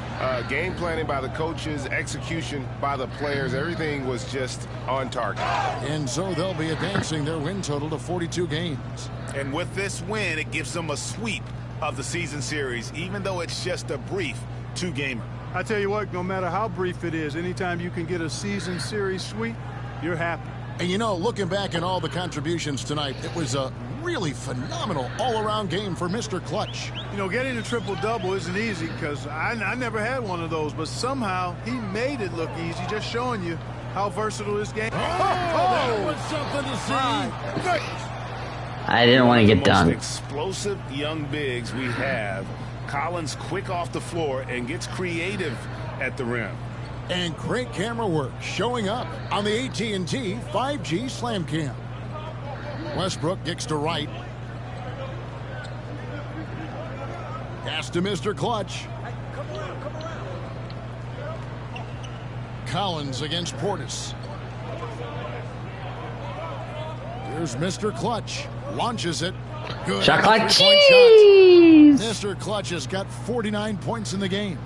Game planning by the coaches, execution by the players, everything was just on target. And so they'll be advancing their win total to 42 games. And with this win, it gives them a sweep of the season series, even though it's just a brief 2-gamer. I tell you what, no matter how brief it is, anytime you can get a season series sweep, you're happy. And you know, looking back at all the contributions tonight, it was a really phenomenal all-around game for Mr. Clutch. You know, getting a triple-double isn't easy because I never had one of those, but somehow he made it look easy, just showing you how versatile this game is. That was something to see. I didn't want to get done. Most explosive young bigs we have. Collins quick off the floor and gets creative at the rim. And great camera work showing up on the AT&T 5G Slam Cam. Westbrook kicks to right. Pass to Mr. Clutch. Collins against Portis. Here's Mr. Clutch. Launches it. Good. Shot clock cheese. Mr. Clutch has got 49 points in the game.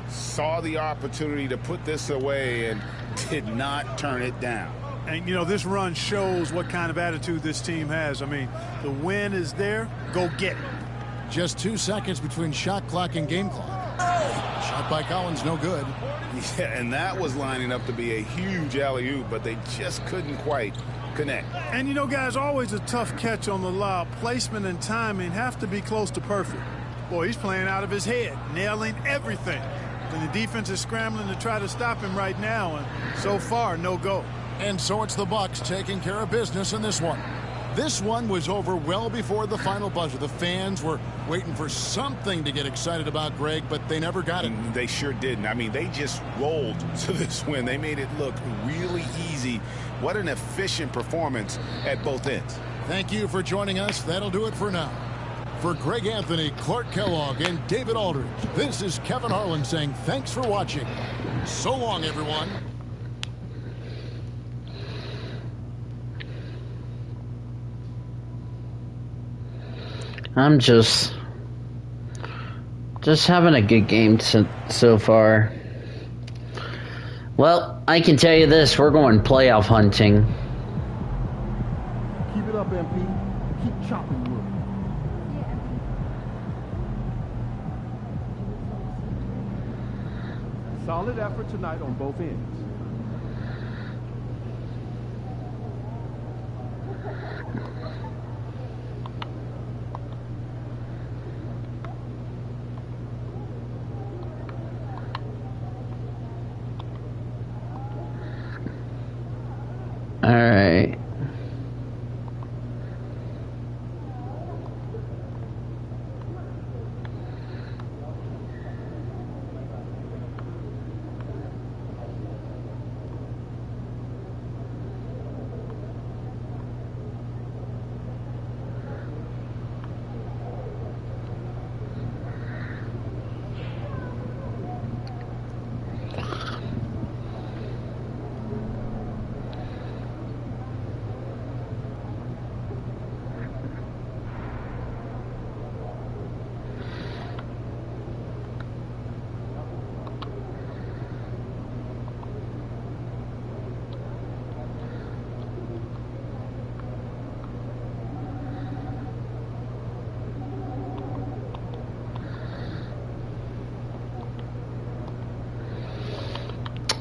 Saw the opportunity to put this away and did not turn it down. And, you know, this run shows what kind of attitude this team has. I mean, the win is there. Go get it. Just 2 seconds between shot clock and game clock. Shot by Collins, no good. Yeah, and that was lining up to be a huge alley-oop, but they just couldn't quite connect. And, you know, guys, always a tough catch on the lob. Placement and timing have to be close to perfect. Boy, he's playing out of his head, nailing everything. And the defense is scrambling to try to stop him right now, and so far, no go. And so it's the Bucks taking care of business in this one. This one was over well before the final buzzer. The fans were waiting for something to get excited about, Greg, but they never got it. They sure didn't. I mean, they just rolled to this win. They made it look really easy. What an efficient performance at both ends. Thank you for joining us. That'll do it for now. For Greg Anthony, Clark Kellogg, and David Aldridge, this is Kevin Harlan saying thanks for watching. So long, everyone. I'm just having a good game so far. Well, I can tell you this, we're going playoff hunting. Keep it up, MP. Keep chopping wood. Solid effort tonight on both ends. All right.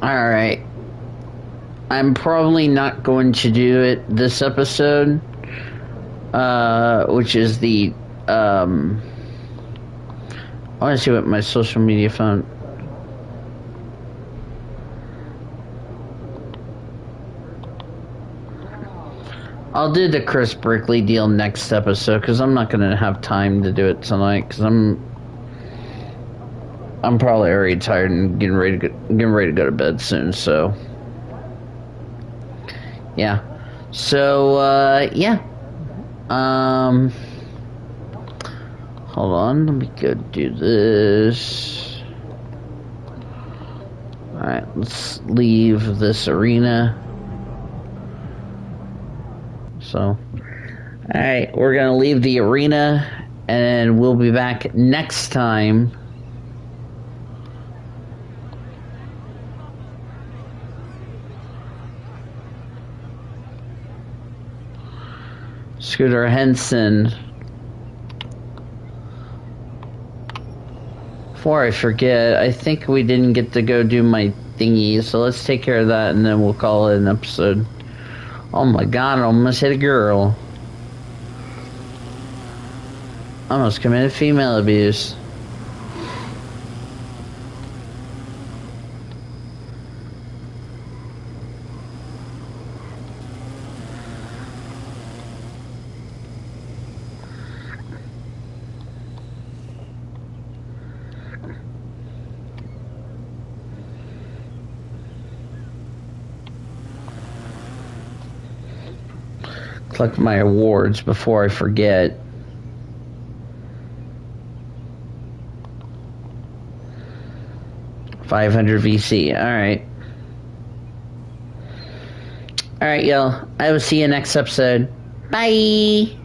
Alright. I'm probably not going to do it this episode, which is the, I want to see what my social media phone... I'll do the Chris Brickley deal next episode, because I'm not going to have time to do it tonight, because I'm probably already tired and getting ready to go to bed soon, so yeah. So yeah. Hold on, let me go do this. Alright, let's leave this arena. So alright, we're gonna leave the arena and we'll be back next time. Scooter Henson. Before I forget, I think we didn't get to go do my thingy, so let's take care of that and then we'll call it an episode. Oh my god, I almost hit a girl. Almost committed female abuse. Collect my awards before I forget. $500 VC. Alright. Alright, y'all. I will see you next episode. Bye!